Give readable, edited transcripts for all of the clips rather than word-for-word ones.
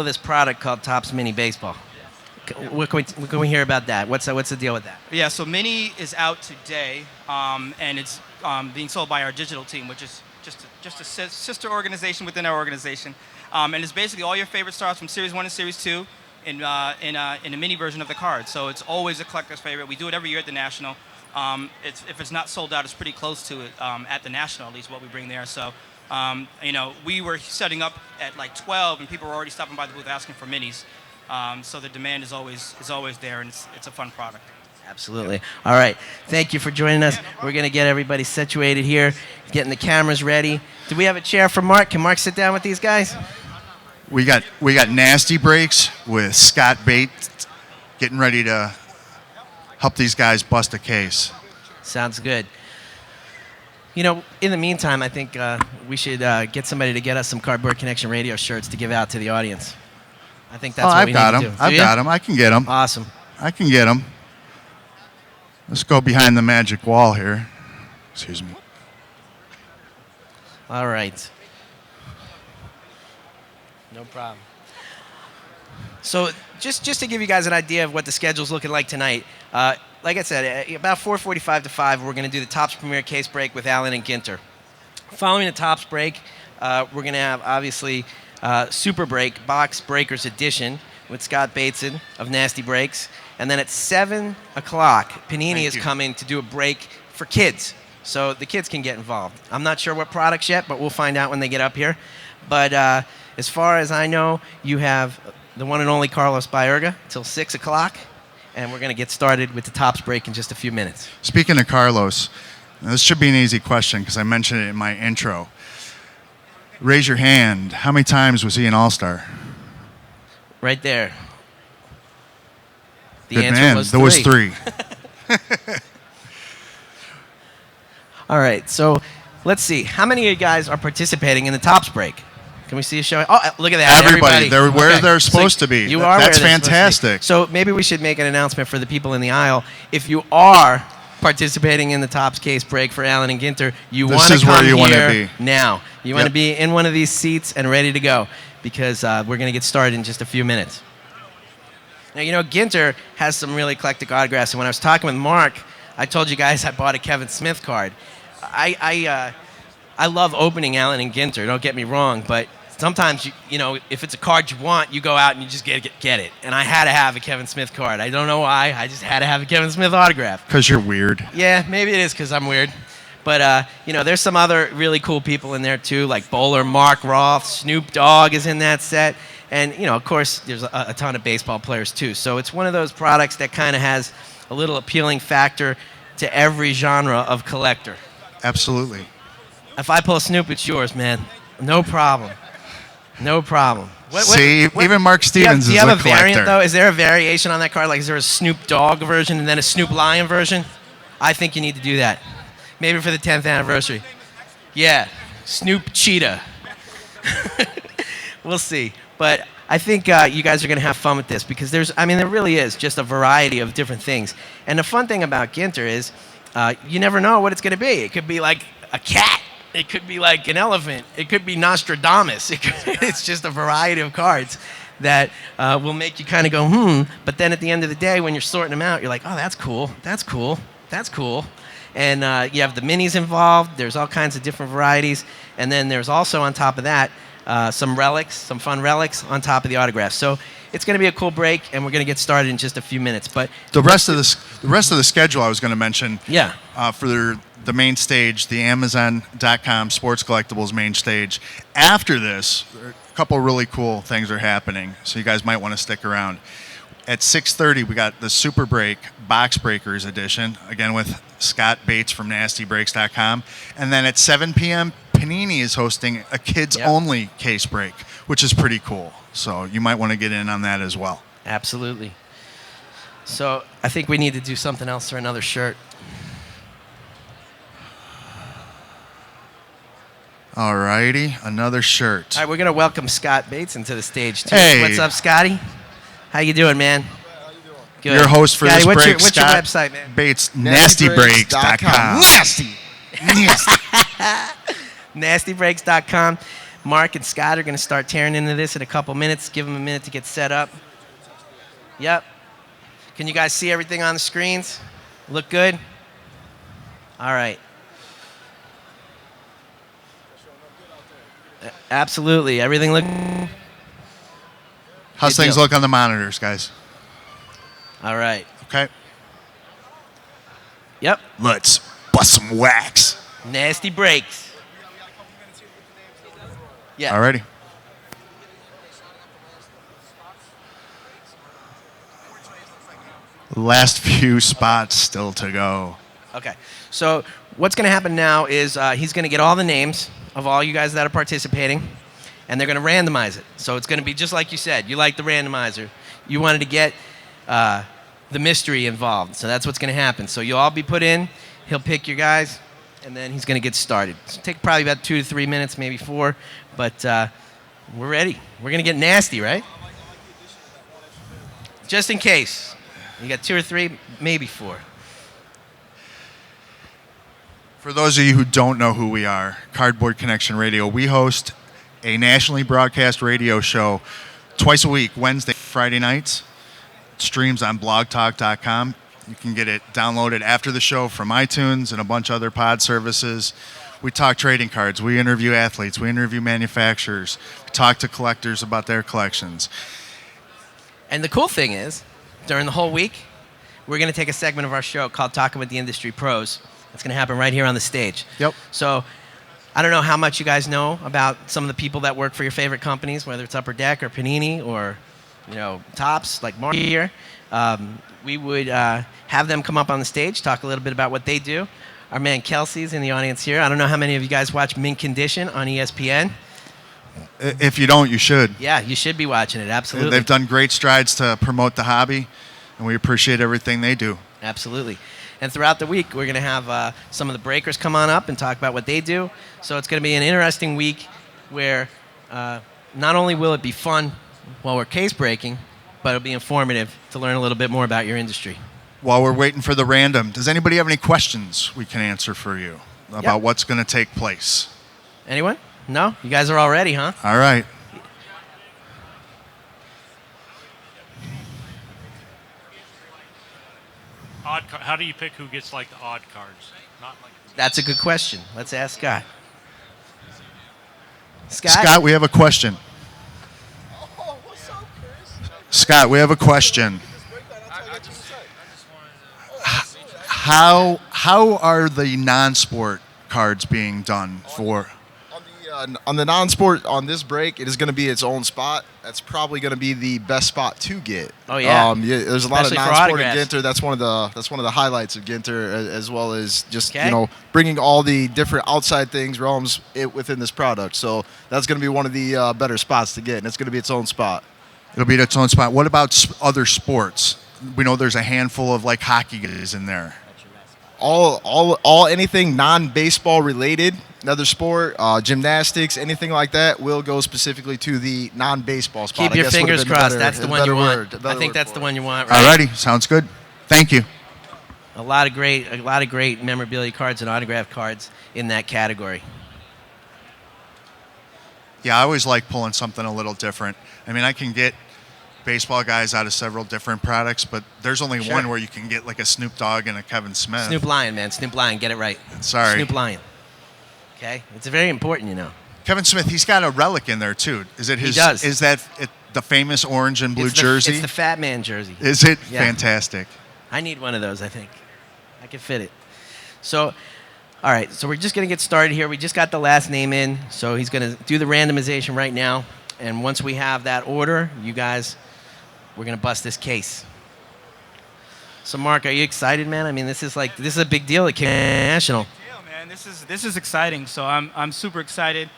this product called Topps Mini Baseball. What can we hear about that? What's the deal with that? Yeah, so Mini is out today, and it's being sold by our digital team, which is just a sister organization within our organization. And it's basically all your favorite stars from Series 1 and Series 2 in a mini version of the card. So it's always a collector's favorite. We do it every year at the National. If it's not sold out, it's pretty close to it at the National, at least what we bring there. So, we were setting up at like 12, and people were already stopping by the booth asking for minis. So the demand is always there, and it's a fun product. Absolutely. All right. Thank you for joining us. We're going to get everybody situated here, getting the cameras ready. Do we have a chair for Mark? Can Mark sit down with these guys? We got nasty breaks with Scott Bates getting ready to help these guys bust a case. Sounds good. In the meantime, I think we should get somebody to get us some Cardboard Connection radio shirts to give out to the audience. I think that's what we need to do. I've got them. I can get them. Awesome. I can get them. Let's go behind the magic wall here. Excuse me. All right. No problem. So just to give you guys an idea of what the schedule's looking like tonight, like I said, about 4:45 to 5, we're going to do the Topps Premier Case Break with Allen and Ginter. Following the Topps break, we're going to have, obviously, Super Break, Box Breakers Edition with Scott Bateson of Nasty Breaks. And then at 7 o'clock, Panini is coming to do a break for kids. So the kids can get involved. I'm not sure what products yet, but we'll find out when they get up here. But as far as I know, you have the one and only Carlos Baerga till 6 o'clock. And we're going to get started with the Topps break in just a few minutes. Speaking of Carlos, this should be an easy question because I mentioned it in my intro. Raise your hand. How many times was he an All-Star? Right there. The Good answer man. was there was 3. All right, so let's see. How many of you guys are participating in the Topps break? Can we see a show? Oh, look at that. Everybody. They're where they're supposed to be. You are That's where fantastic. So maybe we should make an announcement for the people in the aisle. If you are participating in the Topps case break for Allen and Ginter, you want to come here now. You want to be in one of these seats and ready to go because we're going to get started in just a few minutes. Now, Ginter has some really eclectic autographs, and when I was talking with Mark, I told you guys I bought a Kevin Smith card. I love opening Allen and Ginter, don't get me wrong, but sometimes, if it's a card you want, you go out and you just get it. And I had to have a Kevin Smith card. I don't know why. I just had to have a Kevin Smith autograph. Because you're weird. Yeah, maybe it is because I'm weird. But, there's some other really cool people in there, too, like Bowler, Mark Roth, Snoop Dogg is in that set. And, of course, there's a ton of baseball players, too. So it's one of those products that kind of has a little appealing factor to every genre of collector. Absolutely. If I pull Snoop, it's yours, man. No problem. No problem. Even Mark Stevens is a collector. Do you have a variant, though? Is there a variation on that card? Like, is there a Snoop Dogg version and then a Snoop Lion version? I think you need to do that. Maybe for the 10th anniversary. Yeah, Snoop Cheetah. We'll see. But I think you guys are going to have fun with this because there really is just a variety of different things. And the fun thing about Ginter is you never know what it's going to be. It could be like a cat. It could be like an elephant. It could be Nostradamus. It's just a variety of cards that will make you kind of go, But then at the end of the day, when you're sorting them out, you're like, oh, that's cool. That's cool. That's cool. And you have the minis involved. There's all kinds of different varieties. And then there's also on top of that, some fun relics on top of the autographs. So it's going to be a cool break, and we're going to get started in just a few minutes. But the rest of the schedule I was going to mention. Yeah. For the main stage, the Amazon.com Sports Collectibles main stage. After this, a couple really cool things are happening, so you guys might want to stick around. At 6:30, we got the Super Break Box Breakers edition, again with Scott Bates from NastyBreaks.com. And then at 7 p.m., Panini is hosting a kids-only case break, which is pretty cool. So you might want to get in on that as well. Absolutely. So I think we need to do something else for another shirt. All righty, another shirt. All right, we're going to welcome Scott Bates into the stage, too. Hey. What's up, Scotty? How you doing, man? How you doing? Good. Your host for Scotty, this break, what's your Scott website, man? Bates, NastyBreaks.com. Nasty. NastyBreaks.com. Mark and Scott are going to start tearing into this in a couple minutes. Give them a minute to get set up. Yep. Can you guys see everything on the screens? Look good? All right. Absolutely. Everything look. How's Good things deal. look on the monitors, guys? All right. Okay. Yep. Let's bust some wax. Nasty breaks. Yeah. Alrighty. Last few spots still to go. Okay. So what's going to happen now is he's going to get all the names of all you guys that are participating, and they're going to randomize it. So it's going to be just like you said. You like the randomizer. You wanted to get the mystery involved. So that's what's going to happen. So you'll all be put in. He'll pick your guys, and then he's going to get started. So take probably about 2 to 3 minutes, maybe 4. But we're ready. We're going to get nasty, right? Just in case. You got 2 or 3, maybe 4. For those of you who don't know who we are, Cardboard Connection Radio, we host a nationally broadcast radio show twice a week, Wednesday, Friday nights. It streams on blogtalk.com. You can get it downloaded after the show from iTunes and a bunch of other pod services. We talk trading cards. We interview athletes. We interview manufacturers. We talk to collectors about their collections. And the cool thing is, during the whole week, we're going to take a segment of our show called Talking with the Industry Pros. It's going to happen right here on the stage. Yep. So I don't know how much you guys know about some of the people that work for your favorite companies, whether it's Upper Deck or Panini or, Topps, like Mark here. We would have them come up on the stage, talk a little bit about what they do. Our man Kelsey's in the audience here. I don't know how many of you guys watch Mint Condition on ESPN. If you don't, you should. Yeah, you should be watching it, absolutely. They've done great strides to promote the hobby, and we appreciate everything they do. Absolutely. And throughout the week, we're going to have some of the breakers come on up and talk about what they do. So it's going to be an interesting week where not only will it be fun while we're case breaking, but it'll be informative to learn a little bit more about your industry. While we're waiting for the random, does anybody have any questions we can answer for you about what's going to take place? Anyone? No? You guys are all ready, huh? All right. How do you pick who gets like the odd cards? Not like That's a good question. Let's ask Scott. Scott, we have a question. Oh, what's up, Chris? Scott, we have a question. How are the non-sport cards being done for? On the non-sport, on this break, it is going to be its own spot. That's probably going to be the best spot to get. Oh yeah. There's a lot of Especially for non-sport in autographs. Ginter. That's one of the highlights of Ginter, as well as just Okay. bringing all the different outside things, realms within this product. So that's going to be one of the better spots to get, and it's going to be its own spot. It'll be its own spot. What about other sports? We know there's a handful of like hockey guys in there. All anything non-baseball related, another sport, gymnastics, anything like that will go specifically to the non-baseball spot. Keep your fingers crossed. That's the one you want. I think that's the one you want, right? Alrighty, sounds good. Thank you. A lot of great memorabilia cards and autograph cards in that category. Yeah, I always like pulling something a little different. I mean, I can get baseball guys out of several different products, but there's only Sure. one where you can get like a Snoop Dogg and a Kevin Smith. Snoop Lion, man. Snoop Lion. Get it right. Sorry. Snoop Lion. Okay? It's very important, Kevin Smith, he's got a relic in there too. Is it his? He does. Is that the famous orange and blue It's jersey? It's the Fat Man jersey. Is it? Yeah. Fantastic. I need one of those, I think. I can fit it. So, all right. So we're just going to get started here. We just got the last name in. So he's going to do the randomization right now. And once we have that order, you guys, we're going to bust this case. So, Mark, are you excited, man? I mean, this is a big deal at National. Yeah, man, this is exciting. So I'm super excited.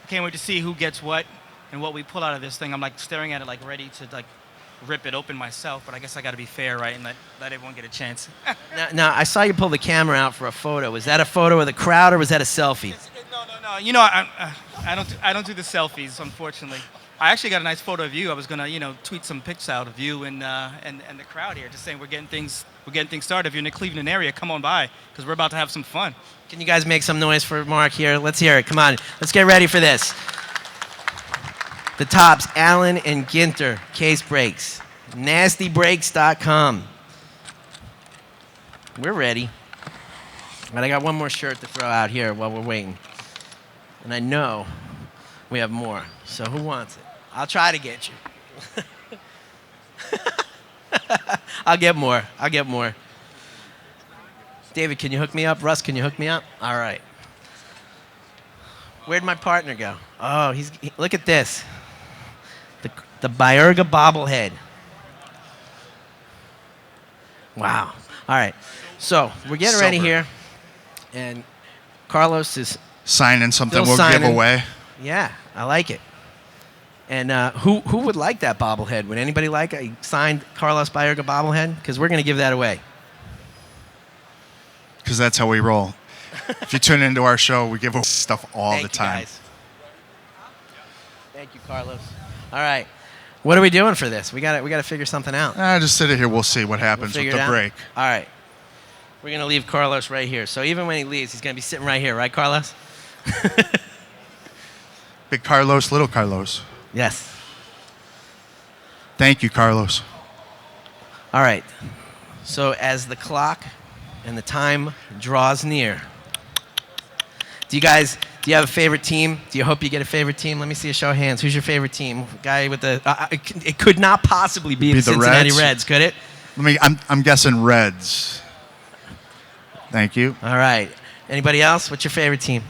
Can't wait to see who gets what and what we pull out of this thing. I'm like staring at it, like ready to like rip it open myself. But I guess I got to be fair, right, and let everyone get a chance. Now, I saw you pull the camera out for a photo. Was that a photo of the crowd or was that a selfie? No. I don't do the selfies, unfortunately. I actually got a nice photo of you. I was gonna, tweet some pics out of you and the crowd here, just saying we're getting things started. If you're in the Cleveland area, come on by because we're about to have some fun. Can you guys make some noise for Mark here? Let's hear it. Come on. Let's get ready for this. The tops, Allen and Ginter, case breaks. Nastybreaks.com. We're ready. And I got one more shirt to throw out here while we're waiting. And I know we have more. So who wants it? I'll try to get you. I'll get more. David, can you hook me up? Russ, can you hook me up? All right. Where'd my partner go? Oh, look at this. The Bayerga bobblehead. Wow. All right. So we're getting ready Silver. here. And Carlos is Signing something Still we'll give signing. away. Yeah, I like it. And who would like that bobblehead? Would anybody like a signed Carlos Bayerga bobblehead? Because we're going to give that away. Because that's how we roll. If you tune into our show, we give away stuff all Thank the you, time. guys. Thank you, Carlos. All right. What are we doing for this? We got to figure something out. Just sit it here. We'll see what We'll happens figure with it the out. break. All right. We're going to leave Carlos right here. So even when he leaves, he's going to be sitting right here, right, Carlos? Big Carlos, little Carlos. Yes. Thank you, Carlos. All right. So as the clock and the time draws near, do you have a favorite team? Do you hope you get a favorite team? Let me see a show of hands. Who's your favorite team? Guy with the it could not possibly be the Cincinnati Reds, could it? I'm guessing Reds. Thank you. All right. Anybody else? What's your favorite team?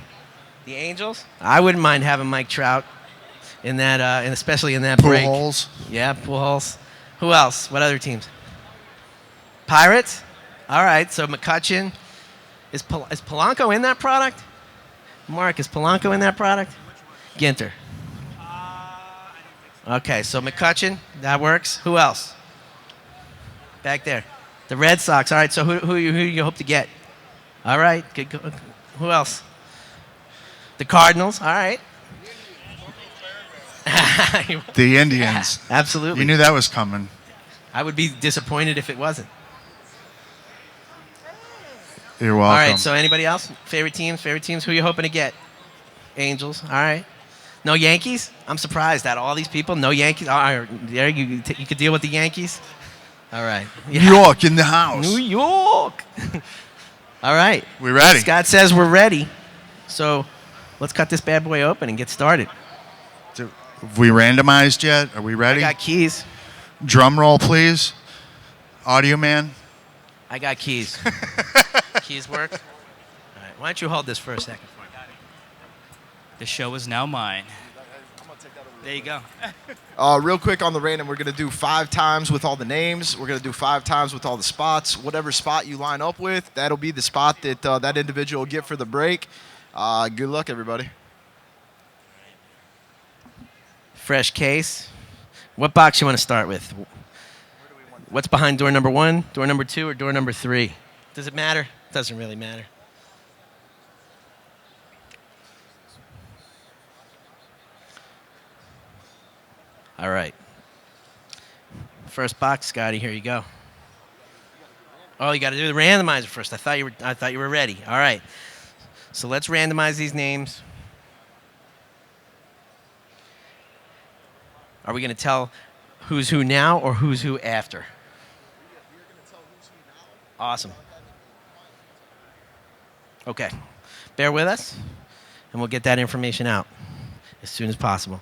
The Angels? I wouldn't mind having Mike Trout in that, and especially in that break. Pujols. Yeah, Pujols. Who else? What other teams? Pirates? All right, so McCutcheon. Is Polanco in that product? Mark, is Polanco in that product? Ginter. Okay, so McCutcheon, that works. Who else? Back there. The Red Sox. All right, so who you hope to get? All right, good. Who else? The Cardinals. All right. The Indians. Absolutely. You knew that was coming. I would be disappointed if it wasn't. You're welcome. All right, so anybody else? Favorite teams? Who are you hoping to get? Angels. All right. No Yankees? I'm surprised at all these people. No Yankees. All right, there you could deal with the Yankees. All right. New York in the house. New York. All right. We ready? Scott says we're ready. So let's cut this bad boy open and get started. Have we randomized yet? Are we ready? I got keys. Drum roll, please. Audio man. I got keys. Keys work? All right. Why don't you hold this for a second for me? The show is now mine. There you go. Real quick on the random, we're going to do 5 times with all the names. We're going to do 5 times with all the spots. Whatever spot you line up with, that'll be the spot that that individual will get for the break. Good luck, everybody. Fresh case. What box you want to start with? What's behind door number 1, door number 2, or door number 3? Does it matter? Doesn't really matter. All right. First box, Scotty. Here you go. Oh, you got to do the randomizer first. I thought you were ready. All right. So let's randomize these names. Are we going to tell who's who now or who's who after? Awesome. Okay. Bear with us, and we'll get that information out as soon as possible.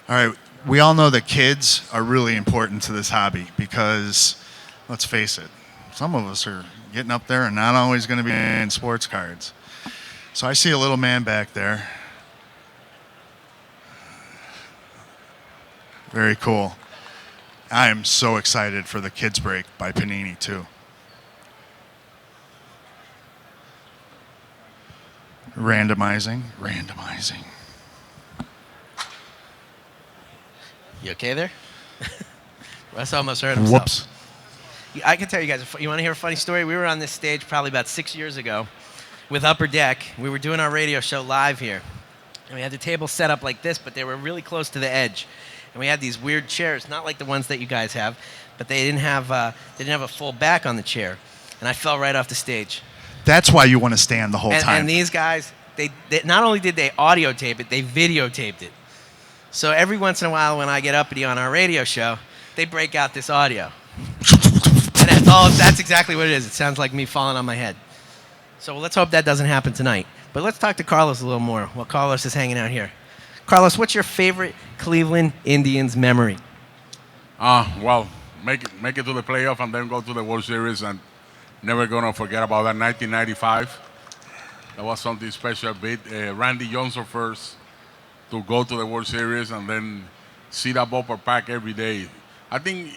All right. We all know that kids are really important to this hobby because, let's face it, some of us are getting up there and not always going to be in sports cards. So I see a little man back there. Very cool. I am so excited for the Kids Break by Panini, too. Randomizing. You okay there? Russ almost hurt himself. Whoops. I can tell you guys. You want to hear a funny story? We were on this stage probably about 6 years ago with Upper Deck. We were doing our radio show live here. And we had the table set up like this, but they were really close to the edge. And we had these weird chairs, not like the ones that you guys have, but they didn't have a full back on the chair. And I fell right off the stage. That's why you want to stand the whole time. And these guys, they not only did they audio tape it, they videotaped it. So every once in a while when I get uppity on our radio show, they break out this audio. And that's exactly what it is. It sounds like me falling on my head. So let's hope that doesn't happen tonight. But let's talk to Carlos a little more while Carlos is hanging out here. Carlos, what's your favorite Cleveland Indians memory? Well, make it to the playoff and then go to the World Series, and never gonna forget about that 1995. That was something special. Beat Randy Johnson first to go to the World Series, and then see that ballpark pack every day. I think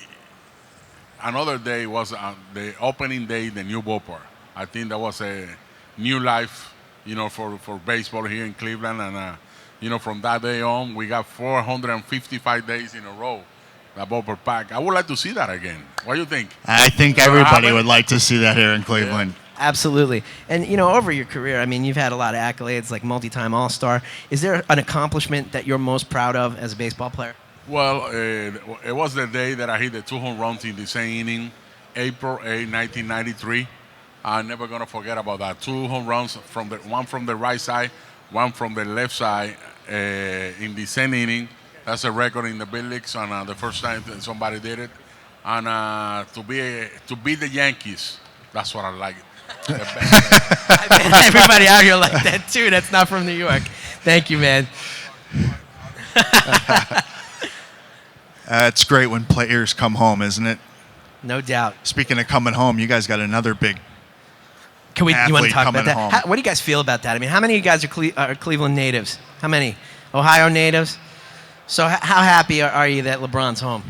another day was the opening day, the new ballpark. I think that was a new life, for baseball here in Cleveland, and from that day on, we got 455 days in a row. That ballpark pack. I would like to see that again. What do you think? I think everybody would like to see that here in Cleveland. Yeah. Absolutely. And, over your career, you've had a lot of accolades, like multi-time All-Star. Is there an accomplishment that you're most proud of as a baseball player? Well, it was the day that I hit the 2 home runs in the same inning, April 8, 1993. I'm never going to forget about that. 2 home runs, one from the right side, one from the left side in the same inning. That's a record in the big leagues, and the first time that somebody did it. And to beat the Yankees, that's what I like. I bet everybody out here like that too. That's not from New York. Thank you, man. It's great when players come home, isn't it? No doubt. Speaking of coming home, you guys got another big You want to athlete talk coming about that? home. What do you guys feel about that? How many of you guys are Cleveland natives? How many? Ohio natives? So how happy are you that LeBron's home?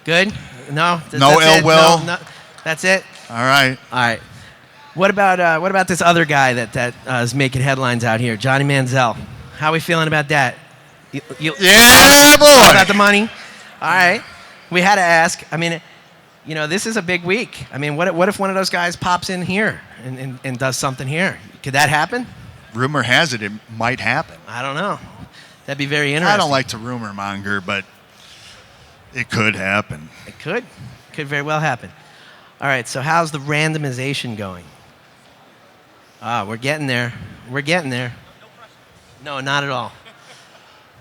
Good? No? No ill will? No, that's it? All right. All right. What about this other guy that is making headlines out here, Johnny Manziel? How are we feeling about that? Yeah, boy. About the money? All right. We had to ask. This is a big week. What if one of those guys pops in here and does something here? Could that happen? Rumor has it might happen. I don't know. That'd be very interesting. I don't like to rumor monger, but it could happen. It could. Could very well happen. All right, so how's the randomization going? We're getting there. We're getting there. No, not at all.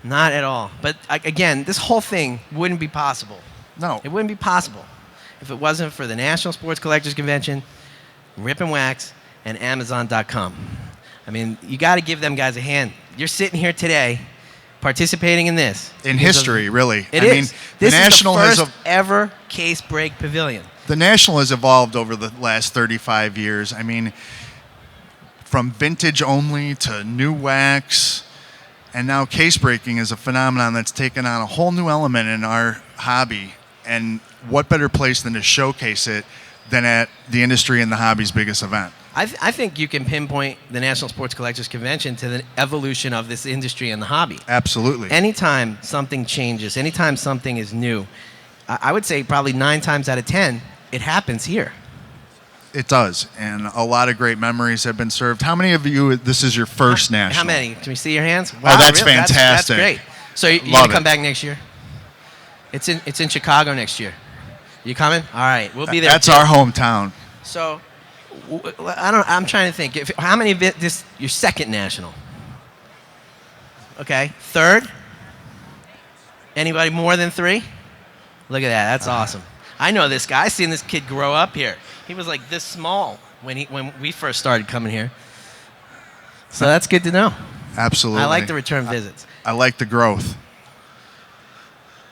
Not at all. But again, this whole thing wouldn't be possible. No. It wouldn't be possible if it wasn't for the National Sports Collectors Convention, Rip and Wax, and Amazon.com. You got to give them guys a hand. You're sitting here today participating in this. In history, really. It is. This is the first has ever case break pavilion. The National has evolved over the last 35 years. From vintage only to new wax, and now case breaking is a phenomenon that's taken on a whole new element in our hobby. And what better place than to showcase it than at the industry and the hobby's biggest event? I think you can pinpoint the National Sports Collectors Convention to the evolution of this industry and the hobby. Absolutely. Anytime something changes, anytime something is new, I would say probably 9 times out of 10, it happens here. It does, and a lot of great memories have been served. How many of you, this is your first National? How many? Can we see your hands? Wow, Oh, that's really? fantastic. That's great. So you're going to come back next year? It's in Chicago next year. You coming? All right, we'll be there. That's our hometown. So I'm trying to think. How many of this your second National? Okay, third? Anybody more than 3? Look at that. That's awesome. I know this guy. I seen this kid grow up here. He was like this small when we first started coming here. So that's good to know. Absolutely. I like the return visits. I like the growth.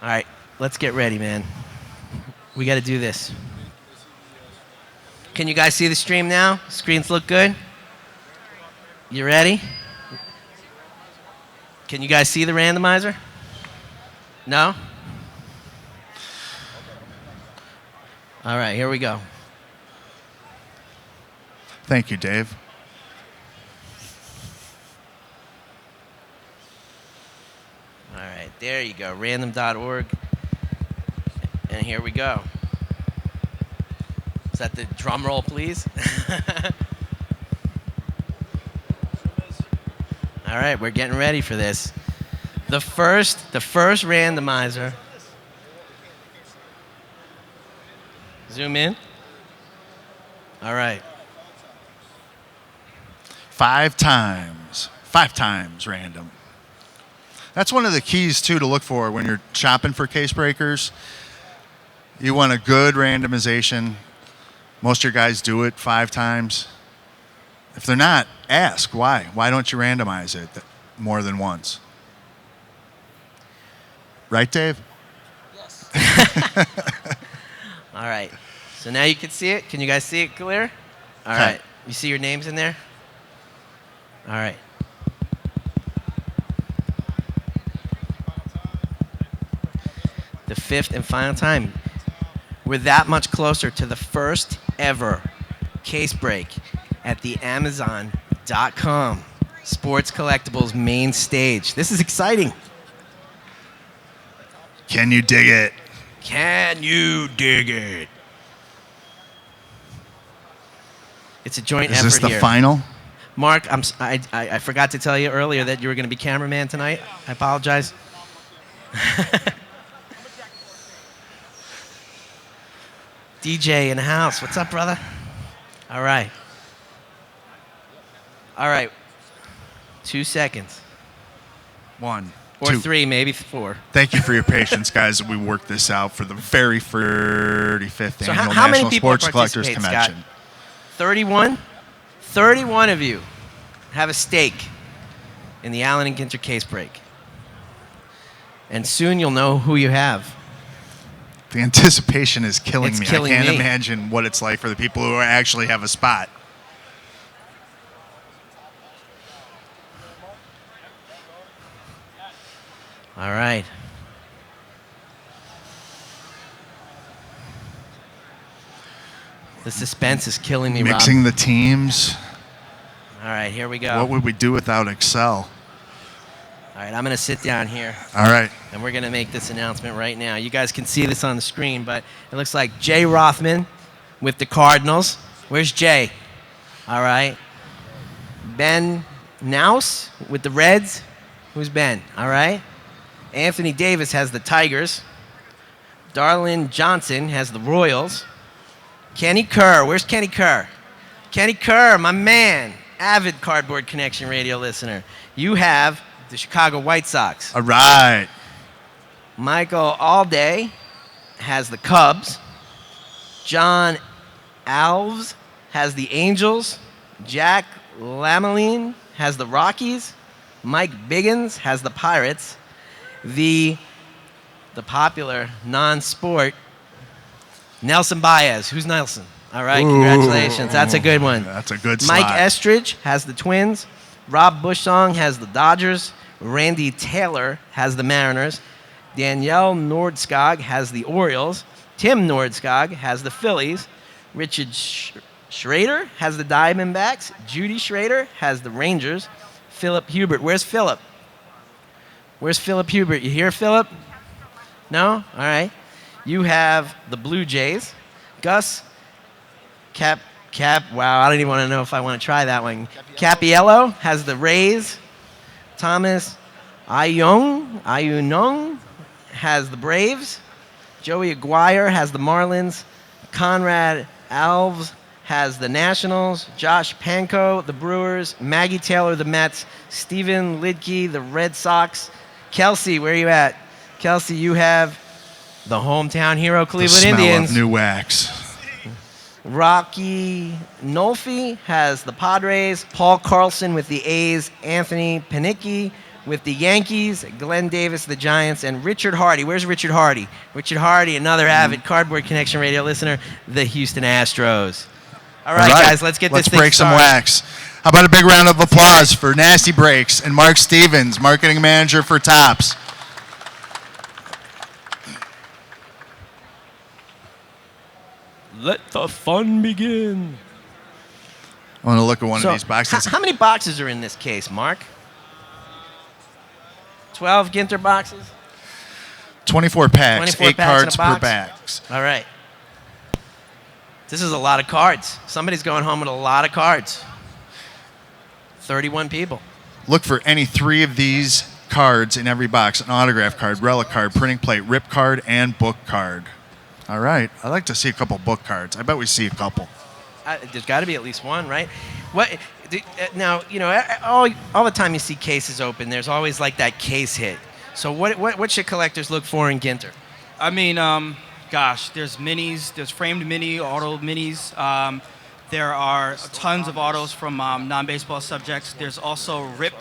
All right, let's get ready, man. We got to do this. Can you guys see the stream now? Screens look good? You ready? Can you guys see the randomizer? No? All right, here we go. Thank you, Dave. All right, there you go, random.org. And here we go. Is that the drum roll, please? All right, we're getting ready for this. The first randomizer. Zoom in. All right. 5 times. 5 times random. That's one of the keys, too, to look for when you're shopping for case breakers. You want a good randomization. Most of your guys do it 5 times. If they're not, ask why. Why don't you randomize it more than once? Right, Dave? Yes. All right. So now you can see it. Can you guys see it clear? All Okay. right. You see your names in there? All right. The 5th and final time. We're that much closer to the first ever case break at the Amazon.com Sports Collectibles main stage. This is exciting. Can you dig it? Can you dig it? It's a joint Is effort this the here. final? Mark, I forgot to tell you earlier that you were going to be cameraman tonight. I apologize. DJ in the house. What's up, brother? All right. All right. 2 seconds. 1, Or 2. 3, maybe 4. Thank you for your patience, guys. We worked this out for the very 35th So annual how many National people Sports Collectors participate, Scott? Convention. 31? 31 of you have a stake in the Allen and Ginter case break. And soon you'll know who you have. The anticipation is killing It's me. killing I can't me. imagine what it's like for the people who actually have a spot. All right. The suspense is killing me, Mixing Rob. the teams. All right, here we go. What would we do without Excel? All right, I'm going to sit down here, All right. and we're going to make this announcement right now. You guys can see this on the screen, but it looks like Jay Rothman with the Cardinals. Where's Jay? All right. Ben Naus with the Reds. Who's Ben? All right. Anthony Davis has the Tigers. Darlin Johnson has the Royals. Kenny Kerr. Where's Kenny Kerr? Kenny Kerr, my man. Avid Cardboard Connection radio listener. You have the Chicago White Sox. All right. Michael Alday has the Cubs. John Alves has the Angels. Jack Lameline has the Rockies. Mike Biggins has the Pirates. The popular non-sport Nelson Baez. Who's Nelson? All right, congratulations. That's a good one. That's a good Mike slot. Estridge has the Twins. Rob Bushsong has the Dodgers. Randy Taylor has the Mariners. Danielle Nordskog has the Orioles. Tim Nordskog has the Phillies. Richard Schrader has the Diamondbacks. Judy Schrader has the Rangers. Philip Hubert. Where's Philip? Where's Philip Hubert? You here, Philip? No? All right. You have the Blue Jays. Gus wow, I don't even want to know if I want to try that one. Capiello has the Rays. Thomas Ayunong has the Braves. Joey Aguirre has the Marlins. Conrad Alves has the Nationals. Josh Panko, the Brewers. Maggie Taylor, the Mets. Steven Lidke, the Red Sox. Kelsey, where are you at? Kelsey, you have the hometown hero, The Cleveland smell Indians. of new wax. Rocky Nolfi has the Padres. Paul Carlson with the A's. Anthony Panicki with the Yankees. Glenn Davis, the Giants. And Richard Hardy. Where's Richard Hardy? Richard Hardy, another avid Cardboard Connection radio listener, the Houston Astros. All right, guys, let's get this thing break some started. wax. How about a big round of applause for Nasty Breaks and Mark Stevens, marketing manager for Topps. Let the fun begin. I want to look at one of these boxes. How many boxes are in this case, Mark? 12 Ginter boxes? 24 packs, 24 8 packs in a cards per box? box. All right. This is a lot of cards. Somebody's going home with a lot of cards. 31 people. Look for any 3 of these cards in every box: an autograph card, relic card, printing plate, rip card, and book card. All right. I'd like to see a couple book cards. I bet we see a couple. There's got to be at least one, right? Now, all the time you see cases open, there's always like that case hit. So what should collectors look for in Ginter? I mean, gosh, there's minis, there's framed mini, auto minis. There are tons of autos from non-baseball subjects. There's also rip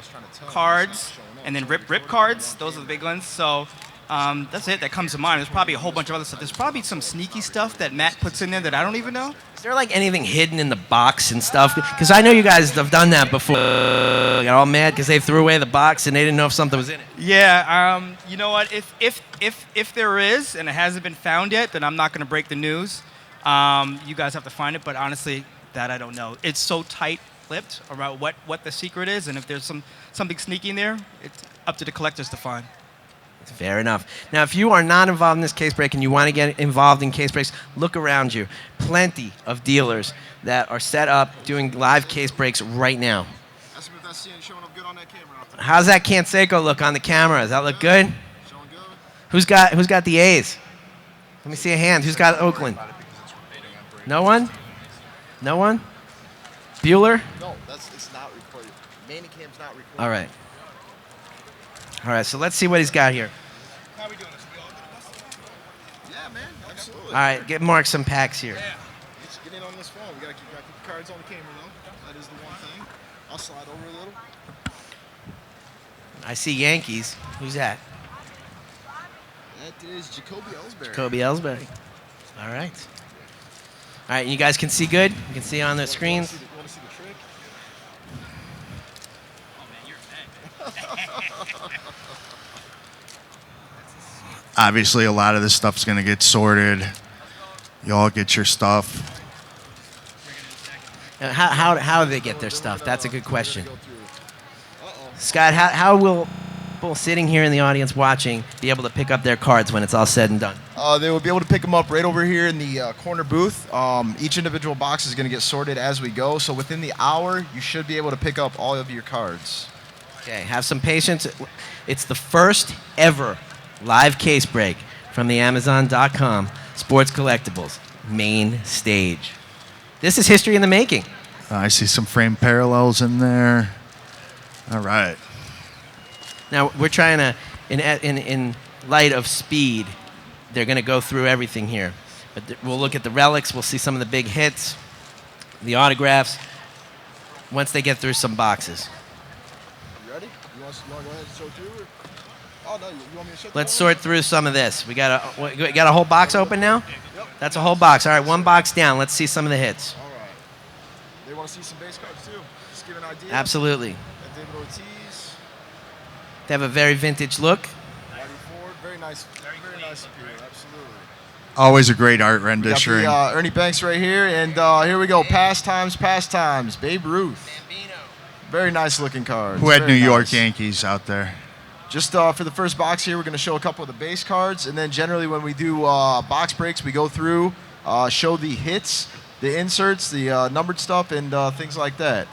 cards and then rip cards. Those are the big ones. So that's it that comes to mind. There's probably a whole bunch of other stuff. There's probably some sneaky stuff that Matt puts in there that I don't even know. Is there like anything hidden in the box and stuff? Because I know you guys have done that before. Got all mad because they threw away the box and they didn't know if something was in it. Yeah, you know what? If there is and it hasn't been found yet, then I'm not going to break the news. You guys have to find it, but honestly, that I don't know. It's so tight-lipped about what the secret is, and if there's something sneaky in there, it's up to the collectors to find. Fair enough. Now, if you are not involved in this case break and you want to get involved in case breaks, look around you. Plenty of dealers that are set up doing live case breaks right now. Ask him if that's showing up good on that camera out there. How's that Canseco look on the camera? Does that look good? Showing good? Who's got the A's? Let me see a hand. Who's got Oakland? No one? No one? Bueller? No, it's not recorded. Manicam's not recorded. All right. All right, so let's see what he's got here. How we doing this? We all good? Yeah, man, absolutely. All right, get Mark some packs here. Let's get in on this phone. We gotta keep the cards on the camera though. That is the one thing. I'll slide over a little. I see Yankees. Who's that? That is Jacoby Ellsbury. Kobe Ellsbury. All right. All right, you guys can see good? You can see on the screens? You want to see the trick? Obviously, a lot of this stuff's going to get sorted. You all get your stuff. How do they get their stuff? That's a good question. Scott, how will people sitting here in the audience watching be able to pick up their cards when it's all said and done? They will be able to pick them up right over here in the corner booth. Each individual box is going to get sorted as we go. So within the hour, you should be able to pick up all of your cards. Okay, have some patience. It's the first ever live case break from the Amazon.com Sports Collectibles main stage. This is history in the making. I see some frame parallels in there. All right. Now, we're trying to, in light of speed, they're going to go through everything here. But we'll look at the relics. We'll see some of the big hits, the autographs, once they get through some boxes. You ready? You want to go ahead and sort through it? Oh, no, you want me to shut Let's sort through some of this. We got a whole box open now? Yep. That's a whole box. All right, one box down. Let's see some of the hits. All right. They want to see some base cards, too. Just give an idea. Absolutely. Got David Ortiz, They have a very vintage look. Whitey Ford. Very nice appeal. Absolutely. Always a great art We got rendition. the Ernie Banks right here. And here we go. Pastimes. Babe Ruth. Very nice looking cards. Who had Very New York nice. Yankees out there? Just for the first box here, we're going to show a couple of the base cards, and then generally when we do box breaks, we go through, show the hits, the inserts, the numbered stuff, and things like that.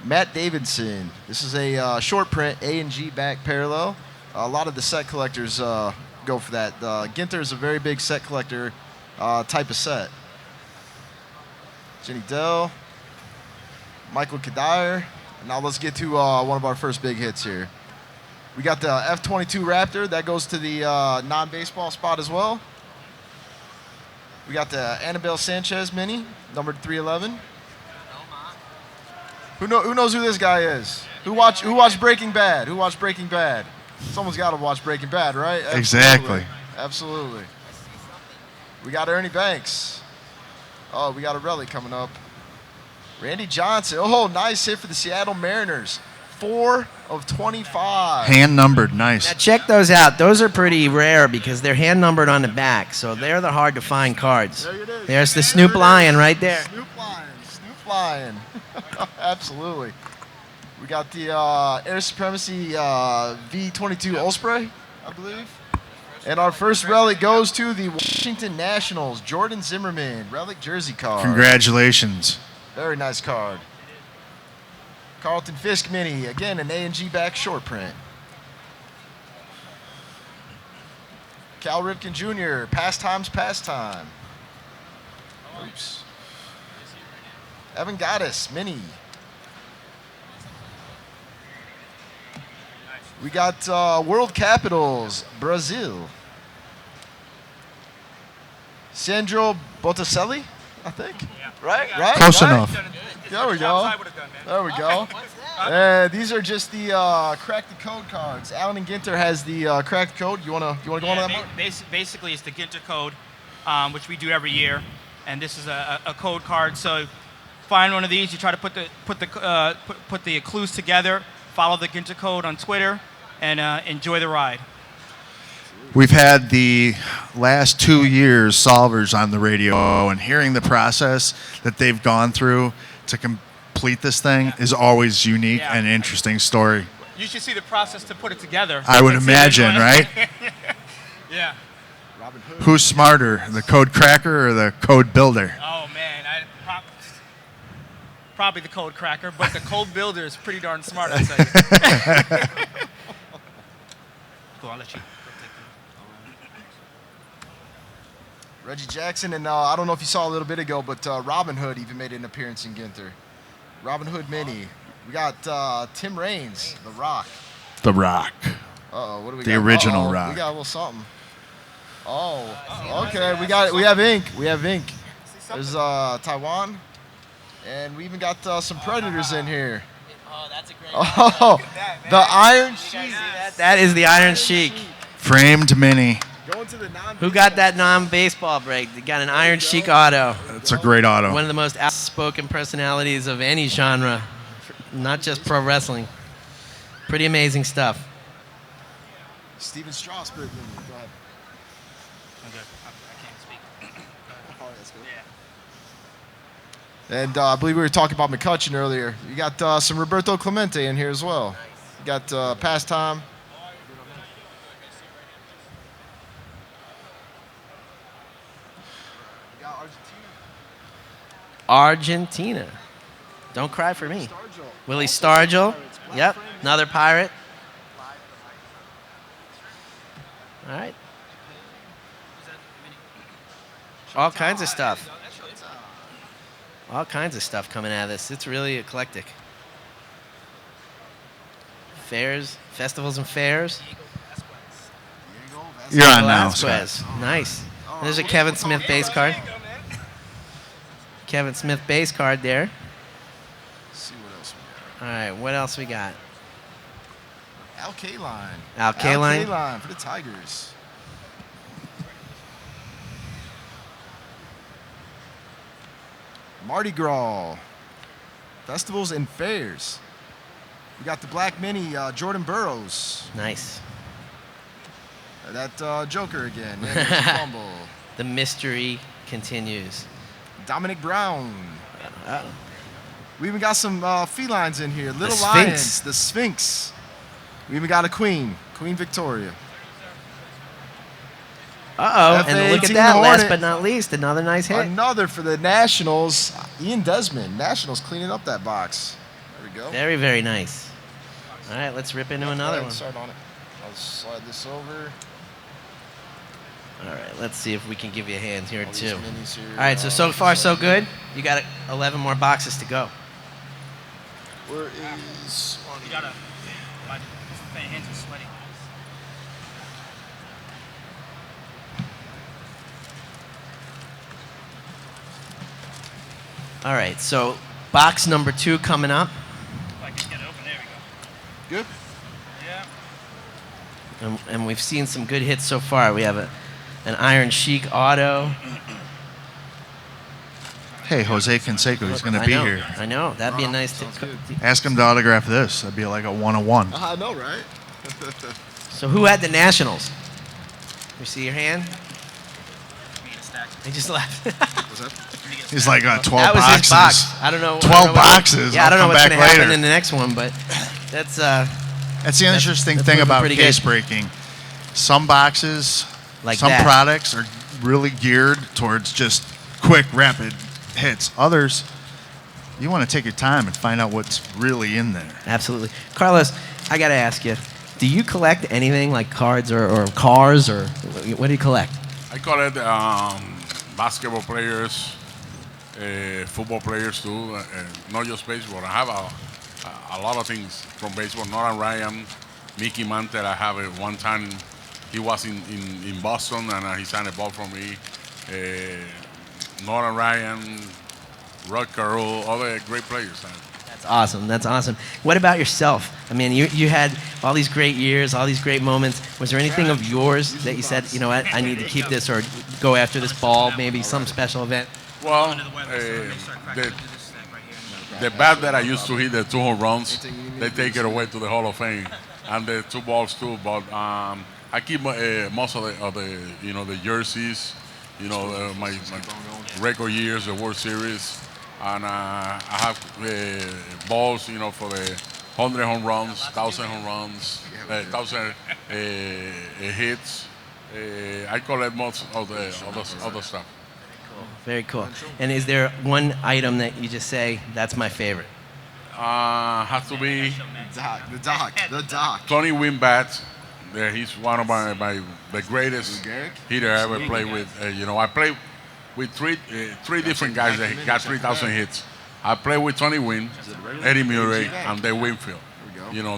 Matt Davidson. This is a short print A and G back parallel. A lot of the set collectors go for that. Ginter is a very big set collector type of set. Jenny Dell, Michael Kadire. Now let's get to one of our first big hits here. We got the F-22 Raptor. That goes to the non-baseball spot as well. We got the Annabelle Sanchez mini, numbered 311. Who knows who this guy is? Who watched Breaking Bad? Who watched Breaking Bad? Someone's got to watch Breaking Bad, right? Absolutely. Exactly. Absolutely. We got Ernie Banks. Oh, we got a relic coming up. Randy Johnson. Oh, nice hit for the Seattle Mariners. 4 of 25. Hand numbered, Now nice. check those out. Those are pretty rare because they're hand numbered on the back, so they're the hard to find cards. There it is. There's the Snoop Lion right there. Snoop Lion. Absolutely. We got the Air Supremacy V22 Osprey, I believe. And our first relic goes to the Washington Nationals, Jordan Zimmerman, relic jersey card. Congratulations. Very nice card. Carlton Fisk mini, again an A&G back short print. Cal Ripken Jr., Pastime's Pastime. Oops. Evan Gaddis, mini. We got World Capitals, Brazil. Sandro Botticelli, I think. Right? Close Right? enough. There we go. There we go. These are just the crack the code cards. Alan and Ginter has the crack the code. You wanna go on to that, Mark? Basically, it's the Ginter code, which we do every year, and this is a code card. So, find one of these. You try to put the clues together. Follow the Ginter code on Twitter, and enjoy the ride. We've had the last 2 years solvers on the radio, and hearing the process that they've gone through to complete this thing is always unique and interesting story. You should see the process to put it together. I would imagine, right? Yeah. Who's smarter, the code cracker or the code builder? Oh man, probably the code cracker, but the code builder is pretty darn smart, I'd say. Cool, I'll let you. Reggie Jackson, and I don't know if you saw a little bit ago, but Robin Hood even made an appearance in Ginter. Robin Hood mini. We got Tim Raines, The Rock. The Rock. Uh-oh, what do we The got? original Uh-oh, Rock. We got a little something. Oh, okay. We have ink. We have ink. There's Taiwan, and we even got some Predators in here. Oh, that's a great. Oh, the Iron Sheik. That is the Iron Sheik. Framed mini. Going to the Who got that non-baseball break? They got an Iron Sheik auto. It's a great auto. One of the most outspoken personalities of any genre, not just pro wrestling. Pretty amazing stuff. Steven Strasburg mini. Go ahead. I'm good. I can't speak. Oh, that's good. And I believe we were talking about McCutcheon earlier. You got some Roberto Clemente in here as well. You got Pastime. You got Argentina. Don't cry for me. Willie Stargell. Yep, another pirate. All right. All kinds of stuff. All kinds of stuff coming out of this. It's really eclectic. Fairs, festivals and fairs. You're on now, Velasquez. Scott. Nice. There's a Kevin Smith base card. Kevin Smith base card there. Let's see what else we All right, what else we got? got. Al Kaline. Al Kaline. Al Kaline for the Tigers. Mardi Gras. Festivals and fairs. We got the Black Mini, Jordan Burroughs. Nice. That Joker again. Yeah, there's a fumble. The mystery continues. Dominic Brown. Uh-oh. We even got some felines in here. Little Sphinx. Lions. The Sphinx. We even got a Queen. Queen Victoria. Uh-oh, and look at F-18 that, last Hornet. but not least, another nice hit. Another for the Nationals. Ian Desmond. Nationals cleaning up that box. There we go. Very, very nice. All right, let's rip into another one. Start on it. I'll slide this over. All right, let's see if we can give you a hand here, All these too. minis here. All right, so far, so good. You got 11 more boxes to go. Where is... You gotta. My hands are sweaty. All right, so box number 2 coming up. If I can get it open, there we go. Good. Yeah. And we've seen some good hits so far. We have an Iron Sheik auto. Hey, Jose Canseco, he's going to I be know, here. I know. That'd be a nice... Sounds good. Ask him to autograph this. That'd be like a one-on-one. I know, right? So who had the Nationals? You see your hand? Me to stack. They just left. What's that? He's like 12 That was boxes. his box. I don't know. 12 boxes. Yeah, I don't know I'll what's come going back to happen later. in the next one, but that's That's the interesting that's thing moving about pretty case good. breaking. Some boxes like Some that. products are really geared towards just quick, rapid hits. Others, you want to take your time and find out what's really in there. Absolutely. Carlos, I got to ask you, do you collect anything like cards or cars, or what do you collect? I collect basketball players, football players too, not just baseball. I have a lot of things from baseball. Nolan Ryan, Mickey Mantle. I have it one time. He was in Boston and he signed a ball for me. Nolan Ryan, Rod Carroll, other great players. That's awesome. That's awesome. What about yourself? I mean, you had all these great years, all these great moments. Was there anything of yours that you said, you know what, I need to keep this or go after this ball, maybe some special event? Well, the bat that I used to hit, the 2 home runs, they take it away to the Hall of Fame, and the 2 balls too. But I keep most of the jerseys, my record years, the World Series, and I have balls, for the 100 home runs, 1,000 home runs, 1,000 hits. I collect most of the other stuff. Very cool. And is there one item that you just say, that's my favorite? Has to be The doc. Tony Wynn bats. He's one of the greatest hitter I ever played with. I played with three different guys that got 3,000 hits. I played with Tony Wynn, Eddie Murray, and Dave Winfield.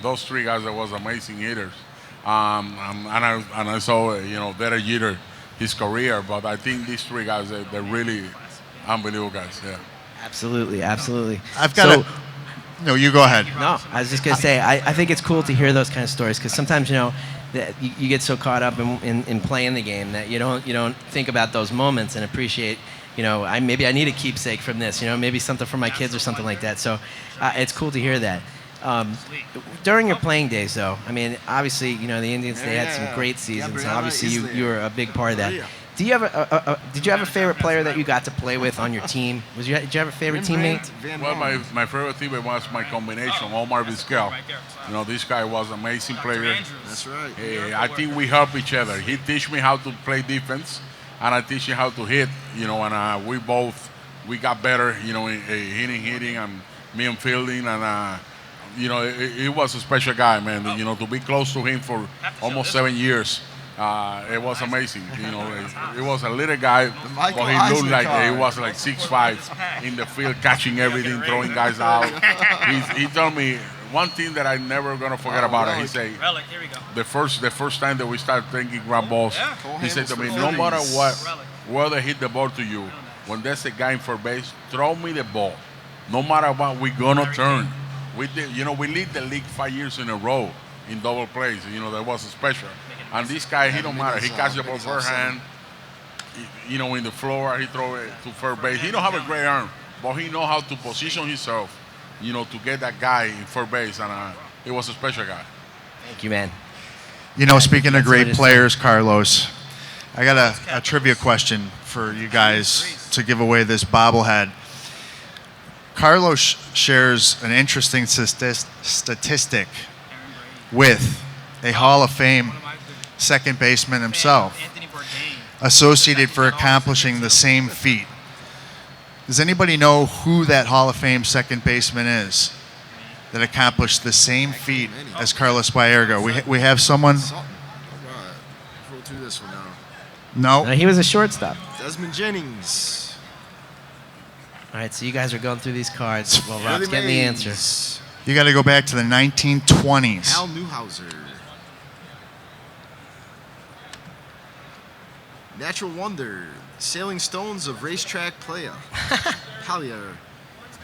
Those 3 guys that was amazing hitters. And I saw, Derek Jeter, his career, but I think these 3 guys, they're really unbelievable guys. Yeah. Absolutely, absolutely. I've got No, you go ahead. No, I was just going to say, I think it's cool to hear those kind of stories because sometimes, that you get so caught up in playing the game that you don't think about those moments and appreciate, maybe I need a keepsake from this, maybe something for my kids or something like that. So it's cool to hear that. During your playing days, though, I mean, obviously, the Indians, they had some great seasons, and obviously you were a big part of that. Did you have a favorite player that you got to play with on your team? Did you have a favorite teammate? Well, my favorite teammate was my combination, Omar Vizquel. This guy was an amazing player. That's right. I think we help each other. He teach me how to play defense, and I teach him how to hit. And we got better. In hitting, and me and fielding, and he was a special guy, man. To be close to him for almost 7 years. It was amazing. It was a little guy, but he looked like he was like 6'5" in the field, catching everything, throwing guys out. He told me one thing that I never gonna forget about it. He said, the first time that we started thinking ground balls, he said to me, no matter what, where they hit the ball to you, when there's a guy in first base, throw me the ball. No matter what, we're gonna turn. We did, we lead the league 5 years in a row in double plays. That was special. And this guy, he don't matter. He catches the ball first hand, in the floor. He throw it to first base. He don't have a great arm, but he know how to position himself, to get that guy in first base. And he was a special guy. Thank you, man. Speaking of great players, Carlos, I got a trivia question for you guys to give away this bobblehead. Carlos shares an interesting statistic with a Hall of Fame second baseman himself, associated for accomplishing the same feat. Does anybody know who that Hall of Fame second baseman is that accomplished the same feat as Carlos Baerga? We have someone. All right. Roll through this one now. No. He was a shortstop. Desmond Jennings. All right, so you guys are going through these cards while Rob's getting the answer. You got to go back to the 1920s. Hal Newhouser. Natural Wonder. Sailing Stones of Racetrack Playa. Halia.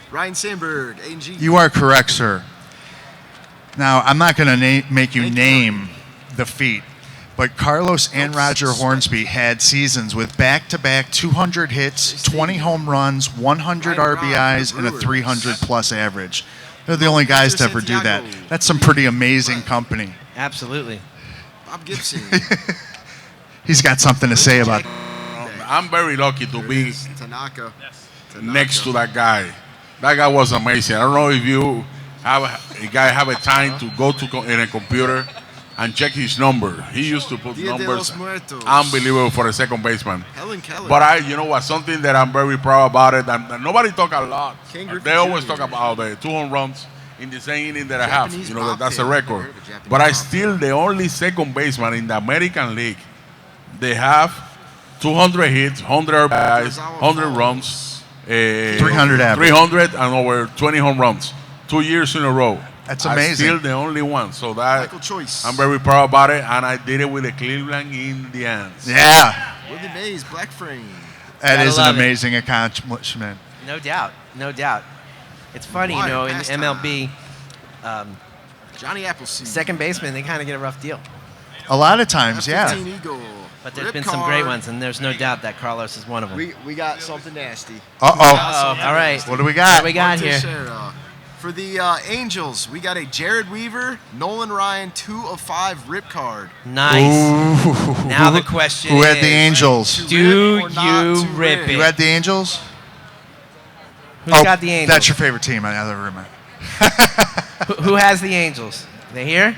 Ryan Sandberg, A&G. You are correct, sir. Now, I'm not going to make you name the feat, but Carlos and Roger Hornsby had seasons with back-to-back 200 hits, 20 home runs, 100 RBIs, and a 300-plus average. They're the only guys to ever do that. That's some pretty amazing company. Absolutely. Bob Gibson. He's got something to say about it. I'm very lucky to be Tanaka. next to that guy. That guy was amazing. I don't know if you have a time to go to in a computer and check his number. He used to put Dia de numbers los Muertos. unbelievable for a second baseman. Helen Keller. But you know what? Something that I'm very proud about it, and nobody talk a lot. Ken Griffey They always Jr. talk about the 2 home runs in the same inning that I have. Japanese You know, that's a bobtail. record. Never heard of a Japanese But I bobtail. still the only second baseman in the American League. They have 200 hits, 100 RBIs, 100 runs, 300 average. 300 and over 20 home runs, 2 years in a row. That's I'm amazing. still the only one. So that Michael Choice. I'm very proud about it, and I did it with the Cleveland Indians. Yeah, Willie Mays, Black Frame. that Gotta is an love it. amazing accomplishment. No doubt. No doubt. It's funny, you Wire know, in pastime. MLB, Johnny Appleseed. second baseman, they kind of get a rough deal. A lot of times, yeah. F-15 Eagle. But there's Rip been some great Card. ones, and there's no doubt that Carlos is one of them. We got something nasty. Uh-oh. Uh-oh. All right. What do we What got? do we got Martin here? Teixeira. For the Angels, we got a Jared Weaver, Nolan Ryan 2 of 5 rip card. Nice. Ooh. Now the question Who had is, the Angels? To Do rip or not you to rip You it? had the Angels? Who's got the Angels? That's your favorite team. I ever remember. Who has the Angels? They here?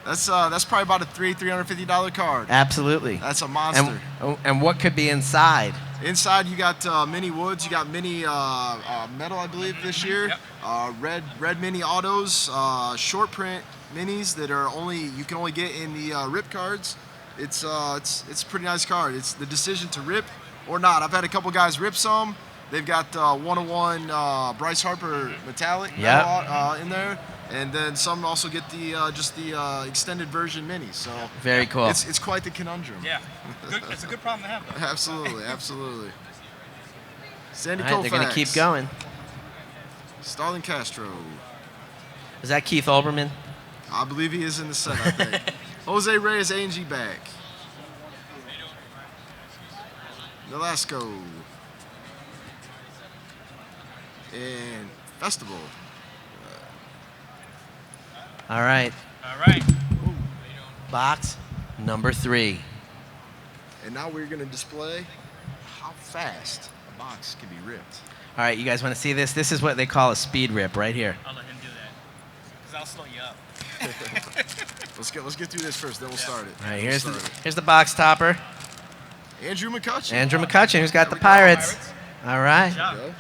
That's probably about a $350 card. Absolutely. That's a monster. And what could be inside? Inside, you got mini woods. You got mini metal, I believe, this year. Yep. Red mini autos, short print minis that are you can only get in the rip cards. It's a pretty nice card. It's the decision to rip or not. I've had a couple guys rip some. They've got 101 Bryce Harper metallic metal, in there, and then some also get the just the extended version minis. So Very cool. it's quite the conundrum. Yeah. Good, it's a good problem to have, though. Absolutely, absolutely. Sandy All right, Koufax. they're going to keep going. Starlin Castro. Is that Keith Olbermann? I believe he is in the set, I think. Jose Reyes, A&G back. Nolasco. And Festival. All right. All right. Box number 3. And now we're going to display how fast a box can be ripped. All right, you guys want to see this? This is what they call a speed rip right here. I'll let him do that. Because I'll slow you up. Let's get through this first, then we'll start it. All right, We'll here's start here's the box topper. it. Andrew McCutcheon. Andrew McCutcheon, who's got the There we go, Pirates. Pirates. All right. Good job. Go.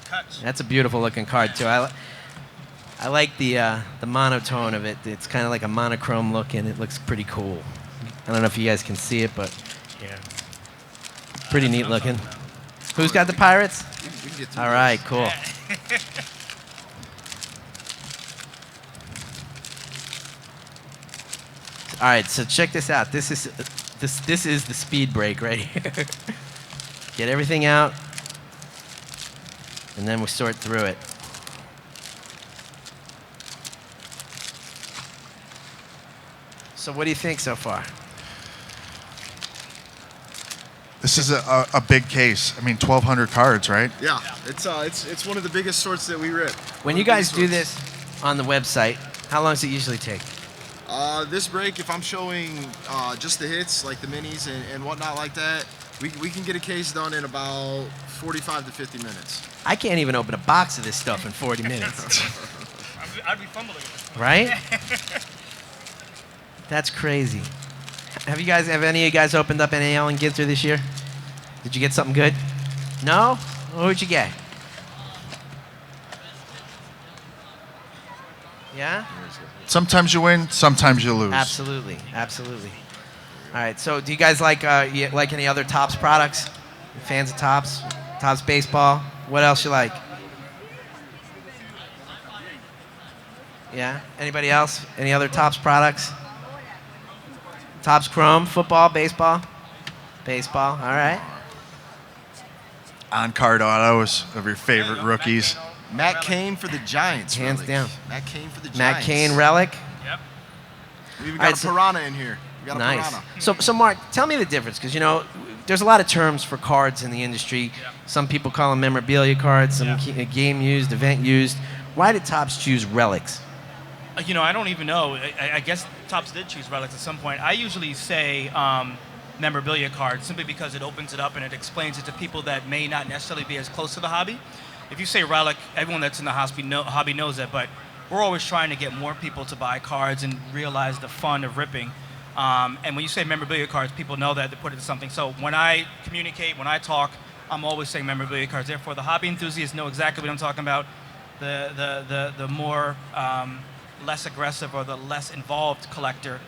Touch. That's a beautiful looking card too. I like the monotone of it. It's kind of like a monochrome look, and it looks pretty cool. I don't know if you guys can see it, but Yeah. pretty neat looking. Who's got the Pirates? We can get through All this. right, cool. All right, so check this out. This is the speed break right here. Get everything out, and then we sort through it. So what do you think so far? This is a big case. I mean, 1,200 cards, right? Yeah, it's one of the biggest sorts that we rip. When One you of the guys biggest do sorts. this on the website, how long does it usually take? This break, if I'm showing just the hits, like the minis and whatnot like that, we can get a case done in about 45 to 50 minutes. I can't even open a box of this stuff in 40 minutes, I'd be fumbling at this point. right? That's crazy. Have any of you guys opened up any Allen Ginter this year? Did you get something good? No? What'd you get? Yeah? Sometimes you win, sometimes you lose. Absolutely, absolutely. All right, so do you guys like any other Topps products? Fans of Topps? Topps baseball? What else you like? Yeah? Anybody else? Any other Topps products? Topps Chrome, football, baseball? Baseball, all right. On-card autos of your favorite rookies. Matt Cain for the Giants. Hands relic. down. Matt Cain for the Giants. Matt Cain relic. Yep. We even All got right, a so- piranha in here. We got a Nice. piranha. So Mark, tell me the difference, because there's a lot of terms for cards in the industry. Yeah. Some people call them memorabilia cards, some Yeah. game used, event used. Why did Topps choose relics? I don't even know. I guess Topps did choose relics at some point. I usually say memorabilia card simply because it opens it up and it explains it to people that may not necessarily be as close to the hobby. If you say relic, everyone that's in the hobby knows that, but we're always trying to get more people to buy cards and realize the fun of ripping. And when you say memorabilia cards, people know that to put it to something. So when I communicate, when I talk, I'm always saying memorabilia cards. Therefore, the hobby enthusiasts know exactly what I'm talking about. The more less aggressive or the less involved collector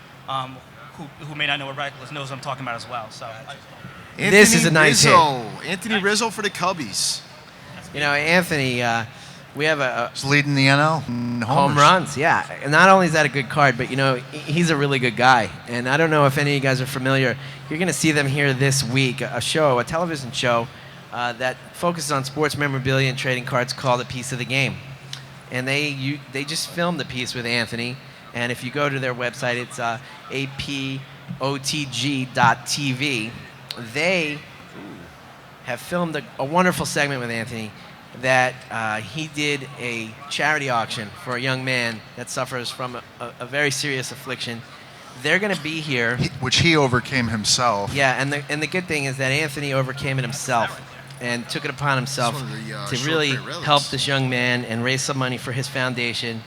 who may not know what rifle is knows what I'm talking about as well. So This is a nice hit. Anthony Rizzo for the Cubbies. You know, Anthony, we have a He's leading the NL in home homers. runs. Yeah, and not only is that a good card, but you know, he's a really good guy. And I don't know if any of you guys are familiar. You're going to see them here this week, a television show that focuses on sports memorabilia and trading cards called A Piece of the Game. And they just filmed the piece with Anthony. And if you go to their website, it's apotg.tv. They have filmed a wonderful segment with Anthony that he did a charity auction for a young man that suffers from a very serious affliction. They're going to be here. Which he overcame himself. Yeah, and the good thing is that Anthony overcame it himself and took it upon himself It's one of the, to short really print relics. help this young man and raise some money for his foundation.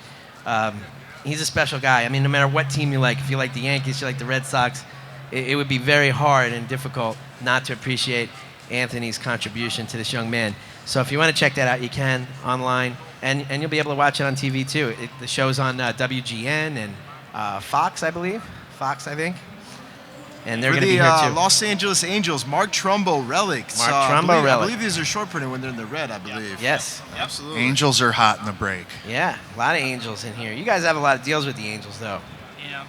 He's a special guy. I mean, no matter what team you like, if you like the Yankees, you like the Red Sox, it would be very hard and difficult not to appreciate Anthony's contribution to this young man. So if you want to check that out, you can online, and you'll be able to watch it on TV too. The show's on WGN and Fox, I believe. Fox, I think. And they're For going to be the here too. Los Angeles Angels, Mark Trumbo relics. Mark I Trumbo believe- relic. I believe these are short printed when they're in the red, I believe. Yes. Absolutely. Angels are hot in the break. Yeah, a lot of Angels in here. You guys have a lot of deals with the Angels, though. yeah.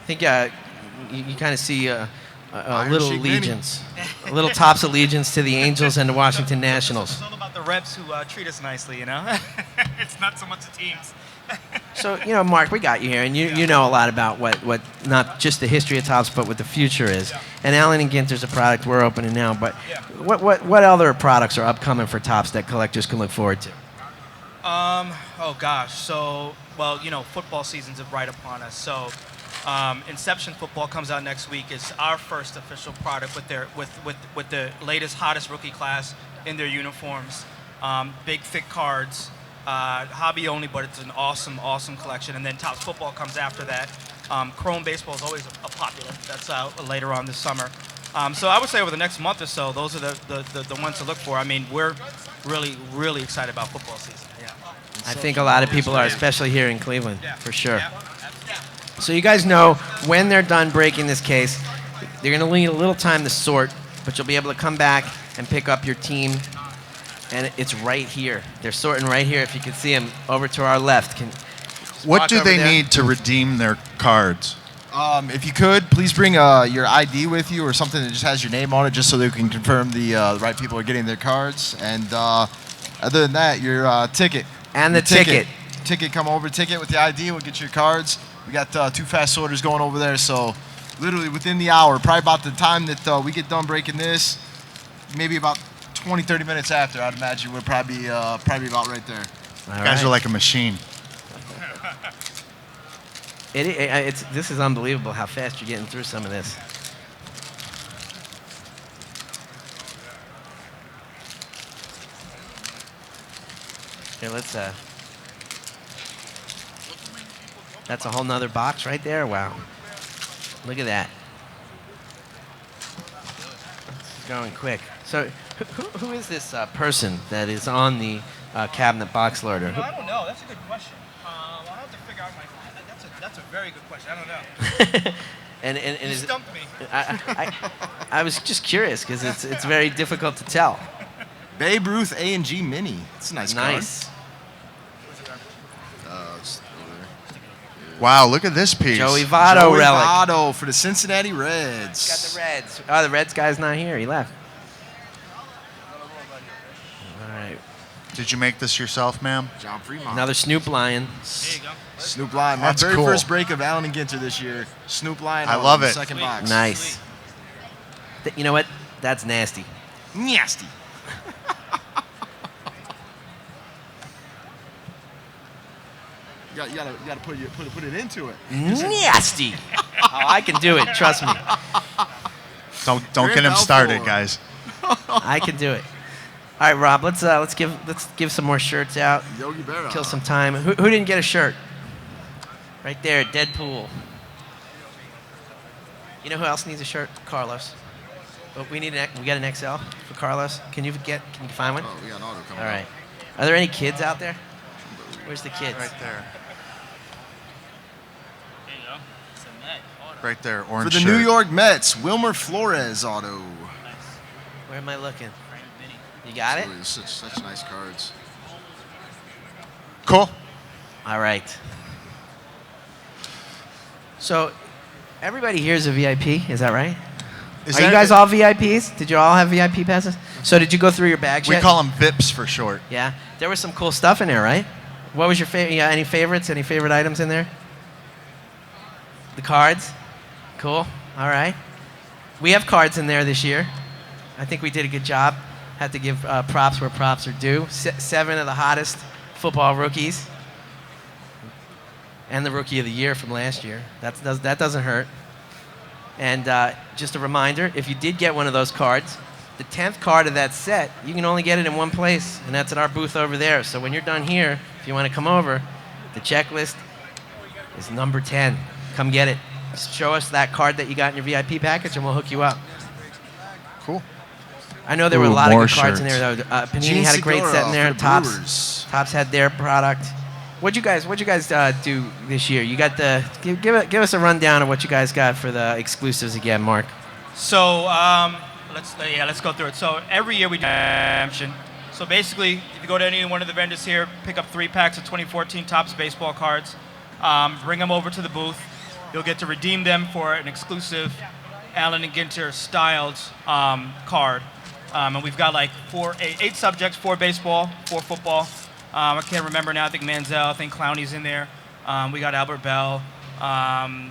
I think you kind of see a little Sheik Manny. allegiance, a little tops allegiance to the Angels and the Washington Nationals. It's all about the reps who treat us nicely, you know? It's not so much the teams. So, you know, Mark, we got you here, and you know a lot about what not just the history of Topps, but what the future is. And Allen and Ginter's a product we're opening now, but what other products are upcoming for Topps that collectors can look forward to? Oh gosh. So, well, you know, football season's right upon us. So, Inception Football comes out next week. It's our first official product with the latest, hottest rookie class in their uniforms. Big, thick cards. Hobby only, but it's an awesome collection. And then Topps Football comes after that. Chrome Baseball is always a popular. That's out later on this summer. So I would say over the next month or so, those are the ones to look for. I mean, we're really excited about football season. Yeah. I think a lot of people are, especially here in Cleveland, for sure. So you guys know when they're done breaking this case, they're going to need a little time to sort, but you'll be able to come back and pick up your team. And it's right here. They're sorting right here. If you can see them over to our left. What walk do over they there. need to redeem their cards? If you could, please bring your ID with you or something that just has your name on it, just so they can confirm the right people are getting their cards. And other than that, your ticket. And the ticket. Ticket, come over, ticket with the ID, we'll get your cards. We got 2 fast sorters going over there, so literally within the hour, probably about the time that we get done breaking this, maybe about 20, 30 minutes after, I'd imagine we're probably about right there. All You guys right. are like a machine. This is unbelievable how fast you're getting through some of this. Here, let's. That's a whole nother box right there. Wow. Look at that. It's going quick. So, who is this person that is on the cabinet box loader? I don't know. That's a good question. I'll have to figure out that's a very good question. I don't know. and You is it, stumped me. I was just curious because it's very difficult to tell. Babe Ruth A&G Mini. It's a nice card. Nice. It's over there. Wow, look at this piece. Joey Votto Joey relic. Votto for the Cincinnati Reds. Got the Reds. Oh, the Reds guy's not here. He left. All right. Did you make this yourself, ma'am? John Fremont. Another Snoop Lion. There you go. Snoop Lion. My That's very cool. first break of Allen and Ginter this year. Snoop Lion. I on love the it. Second Sweet. box. Nice. You know what? That's nasty. Nasty. You gotta put it into it. Nasty. Oh, I can do it. Trust me. Don't get him Grand started, Balfour. guys. I can do it. All right, Rob. Let's give some more shirts out. Yogi Berra. Kill some time. Who didn't get a shirt? Right there, Deadpool. You know who else needs a shirt? Carlos. But we got an XL for Carlos. Can you find one? Oh, we got an auto coming All right. Are there any kids out there? Where's the kids? Right there. There you go. It's a net. Right there, For orange the shirt. New York Mets, Wilmer Flores auto. Where am I looking? You got it? Ooh, such nice cards. Cool. All right. So, everybody here is a VIP, is that right? Are you guys all VIPs? Did you all have VIP passes? So did you go through your bags We yet? call them VIPs for short. Yeah. There was some cool stuff in there, right? What was your favorite? Yeah, any favorites? Any favorite items in there? The cards? Cool. All right. We have cards in there this year. I think we did a good job. Had to give props where props are due. 7 of the hottest football rookies. And the rookie of the year from last year. That doesn't hurt. And just a reminder, if you did get one of those cards, the 10th card of that set, you can only get it in one place, and that's at our booth over there. So when you're done here, if you want to come over, the checklist is number 10. Come get it. Just show us that card that you got in your VIP package, and we'll hook you up. Cool. I know there were a Ooh, lot of more good cards in shirts. there, though. Panini Gene had a great set in there. Segura for the Brewers. Tops had their product. What'd you guys do this year? You got give us a rundown of what you guys got for the exclusives again, Mark. So let's go through it. So every year we do redemption. So basically, if you go to any one of the vendors here, pick up 3 packs of 2014 Topps baseball cards, bring them over to the booth. You'll get to redeem them for an exclusive Allen and Ginter styled card. And we've got like 8 subjects, 4 baseball, 4 football. I can't remember now. I think Manziel, I think Clowney's in there. We got Albert Bell.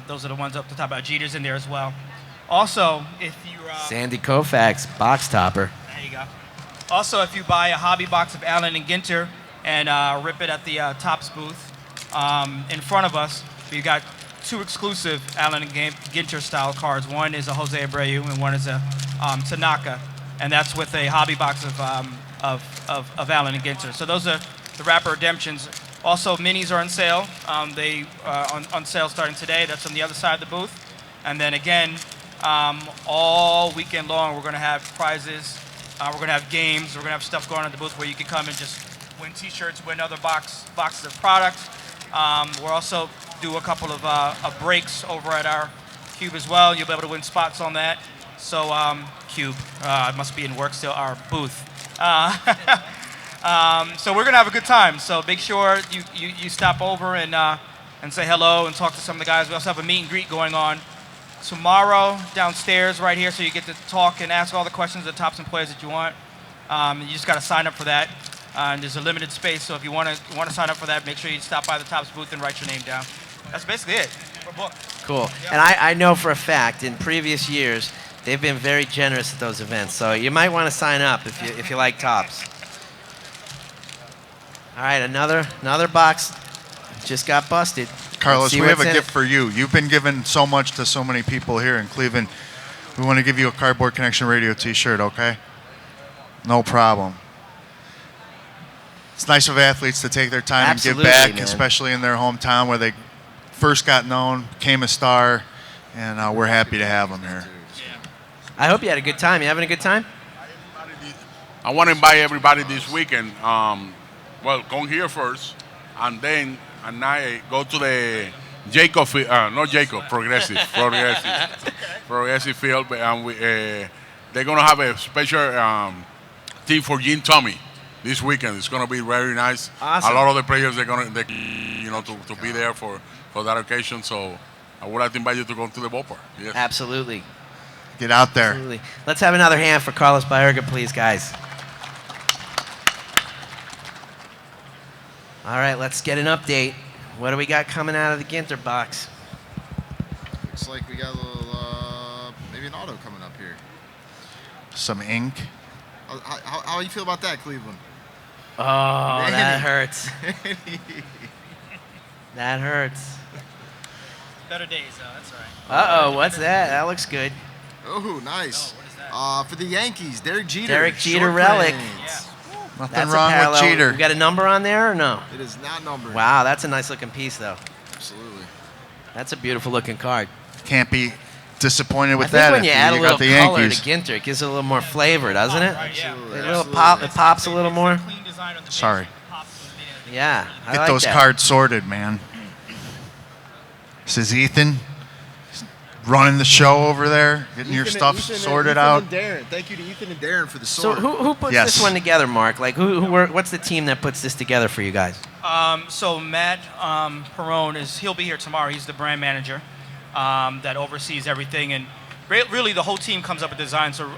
Those are the ones up the top. Jeter's in there as well. Also, if you Sandy Koufax, box topper. there you go. Also, if you buy a hobby box of Allen and Ginter and rip it at the Topps booth in front of us, we got 2 exclusive Allen and Ginter style cards. One is a Jose Abreu and one is a Tanaka, and that's with a hobby box of Allen and Ginter. So those are the wrapper redemptions. Also, minis are on sale. They are on sale starting today. That's on the other side of the booth. And then again, all weekend long, we're going to have prizes. We're going to have games. We're going to have stuff going on at the booth where you can come and just win T-shirts, win other boxes of products. We'll also do a couple of breaks over at our cube as well. You'll be able to win spots on that. So cube, it must be in work still. Our booth. So we're gonna have a good time. So make sure you stop over and say hello and talk to some of the guys. We also have a meet and greet going on tomorrow downstairs right here, so you get to talk and ask all the questions of the Topps employees that you want. You just got to sign up for that. And there's a limited space, so if you want to sign up for that, make sure you stop by the Topps booth and write your name down. That's basically it. We're booked. Cool. And I know for a fact in previous years they've been very generous at those events. So you might want to sign up if you like Topps. All right, another box just got busted. Carlos, Let's see we have what's a in gift it. for you. You've been giving so much to so many people here in Cleveland. We want to give you a Cardboard Connection Radio t-shirt, okay? No problem. It's nice of athletes to take their time Absolutely, and give back, man. especially in their hometown where they first got known, became a star, and we're happy to have them here. I hope you had a good time. You having a good time? I want to invite everybody this weekend. Come here first, and then at night go to the Progressive Field, and they're gonna have a special team for Gene Tommy this weekend. It's gonna be very nice. Awesome. A lot of the players to be there for that occasion. So I would like to invite you to go to the ballpark. Yes. Absolutely. Get out there. Absolutely. Let's have another hand for Carlos Baerga, please, guys. All right, let's get an update. What do we got coming out of the Ginter box? Looks like we got a little, maybe an auto coming up here. Some ink. How do you feel about that, Cleveland? Oh, Manny. that hurts. That hurts. Better days, though. That's all right. Uh-oh, what's that? That looks good. Oh, nice. Oh, what is that? For the Yankees, Derek Jeter. Derek Jeter short relic. print. Yeah. Nothing That's a wrong with parallel. Jeter. We got a number on there or no? It is not numbered. Wow, that's a nice looking piece though. Absolutely. That's a beautiful looking card. Can't be disappointed with I think that. when you if add a got little the color Yankees. to Ginter, it gives it a little more flavor, doesn't it? Absolutely. A little pop. It pops a little more. Clean design on the base. Sorry. Pops from the beginning. Yeah, I Get like those that. cards sorted, man. This is Ethan running the show over there, getting your stuff sorted out. And Darren. Thank you to Ethan and Darren for the So sort. who puts Yes. this one together, Mark? Like what's the team that puts this together for you guys? So Matt Perrone he'll be here tomorrow. He's the brand manager that oversees everything, and really the whole team comes up with design. So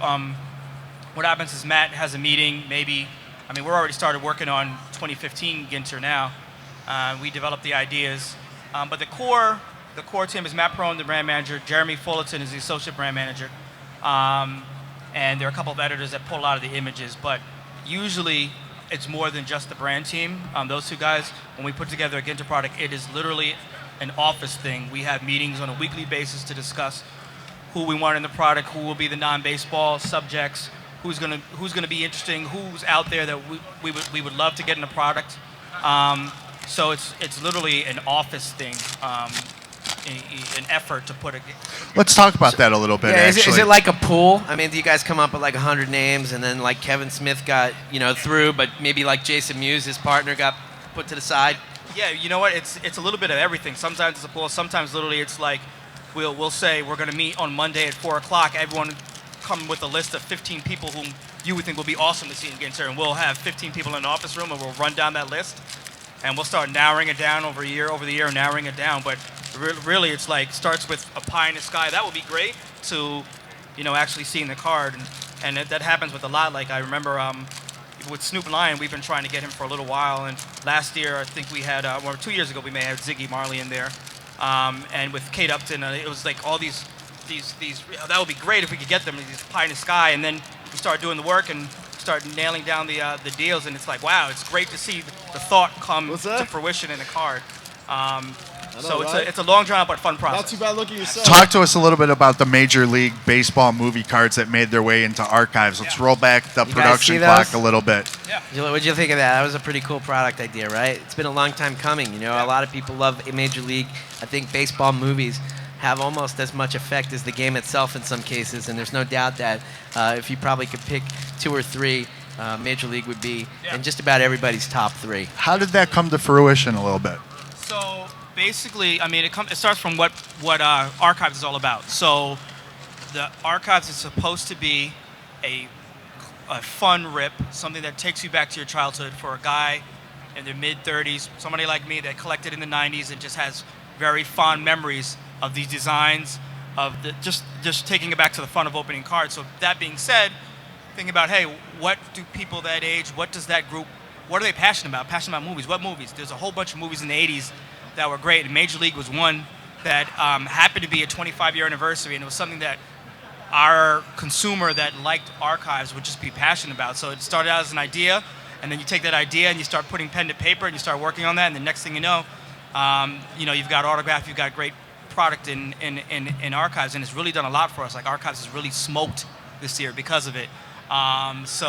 what happens is Matt has a meeting. We're already started working on 2015 Ginter now. We developed the ideas, but the core team is Matt Perrone, the brand manager. Jeremy Fullerton is the associate brand manager, and there are a couple of editors that pull a lot of the images. But usually it's more than just the brand team. Those two guys, when we put together a Ginter product, it is literally an office thing. We have meetings on a weekly basis to discuss who we want in the product, who will be the non-baseball subjects, who's gonna be interesting, who's out there that we would love to get in the product. So it's literally an office thing, an effort to put it. Let's talk about that a little bit. Yeah, actually, is it like a pool? I mean, do you guys come up with like 100 names, and then like Kevin Smith got through, but maybe like Jason Mewes, his partner, got put to the side? Yeah, you know what? It's a little bit of everything. Sometimes it's a pool. Sometimes literally it's like we'll say we're going to meet on Monday at 4 o'clock. Everyone come with a list of 15 people whom you would think would be awesome to see in Ginter, and we'll have 15 people in the office room, and we'll run down that list, and we'll start narrowing it down over the year, narrowing it down. But really, it's like starts with a pie in the sky. That would be great to, actually seeing the card, and that happens with a lot. Like I remember with Snoop Lion, we've been trying to get him for a little while, and last year I think we had, or 2 years ago, we may have Ziggy Marley in there, and with Kate Upton, it was like all these. That would be great if we could get them these pie in the sky, and then we start doing the work and start nailing down the deals, and it's like, wow, it's great to see the thought come to fruition in a card. So it's a long drawn out but fun process. Not too bad looking yourself. Talk to us a little bit about the Major League Baseball movie cards that made their way into archives. Let's roll back the guys production see clock those? a little bit. What'd you think of that? That was a pretty cool product idea, right? It's been a long time coming. A lot of people love Major League. I think baseball movies have almost as much effect as the game itself in some cases, and there's no doubt that if you probably could pick 2 or 3, Major League would be in just about everybody's top 3. How did that come to fruition a little bit? So basically, it starts from what Archives is all about. So the Archives is supposed to be a fun rip, something that takes you back to your childhood for a guy in their mid-30s, somebody like me that collected in the 90s and just has very fond memories of these designs, of just taking it back to the fun of opening cards. So that being said, thinking about, hey, what do people that age, what does that group, what are they passionate about? Passionate about movies. What movies? There's a whole bunch of movies in the 80s that were great, and Major League was one that happened to be a 25-year anniversary, and it was something that our consumer that liked Archives would just be passionate about. So it started out as an idea, and then you take that idea and you start putting pen to paper and you start working on that, and the next thing you know, you've got autograph, you've got great product in Archives, and it's really done a lot for us. Like Archives has really smoked this year because of it. It's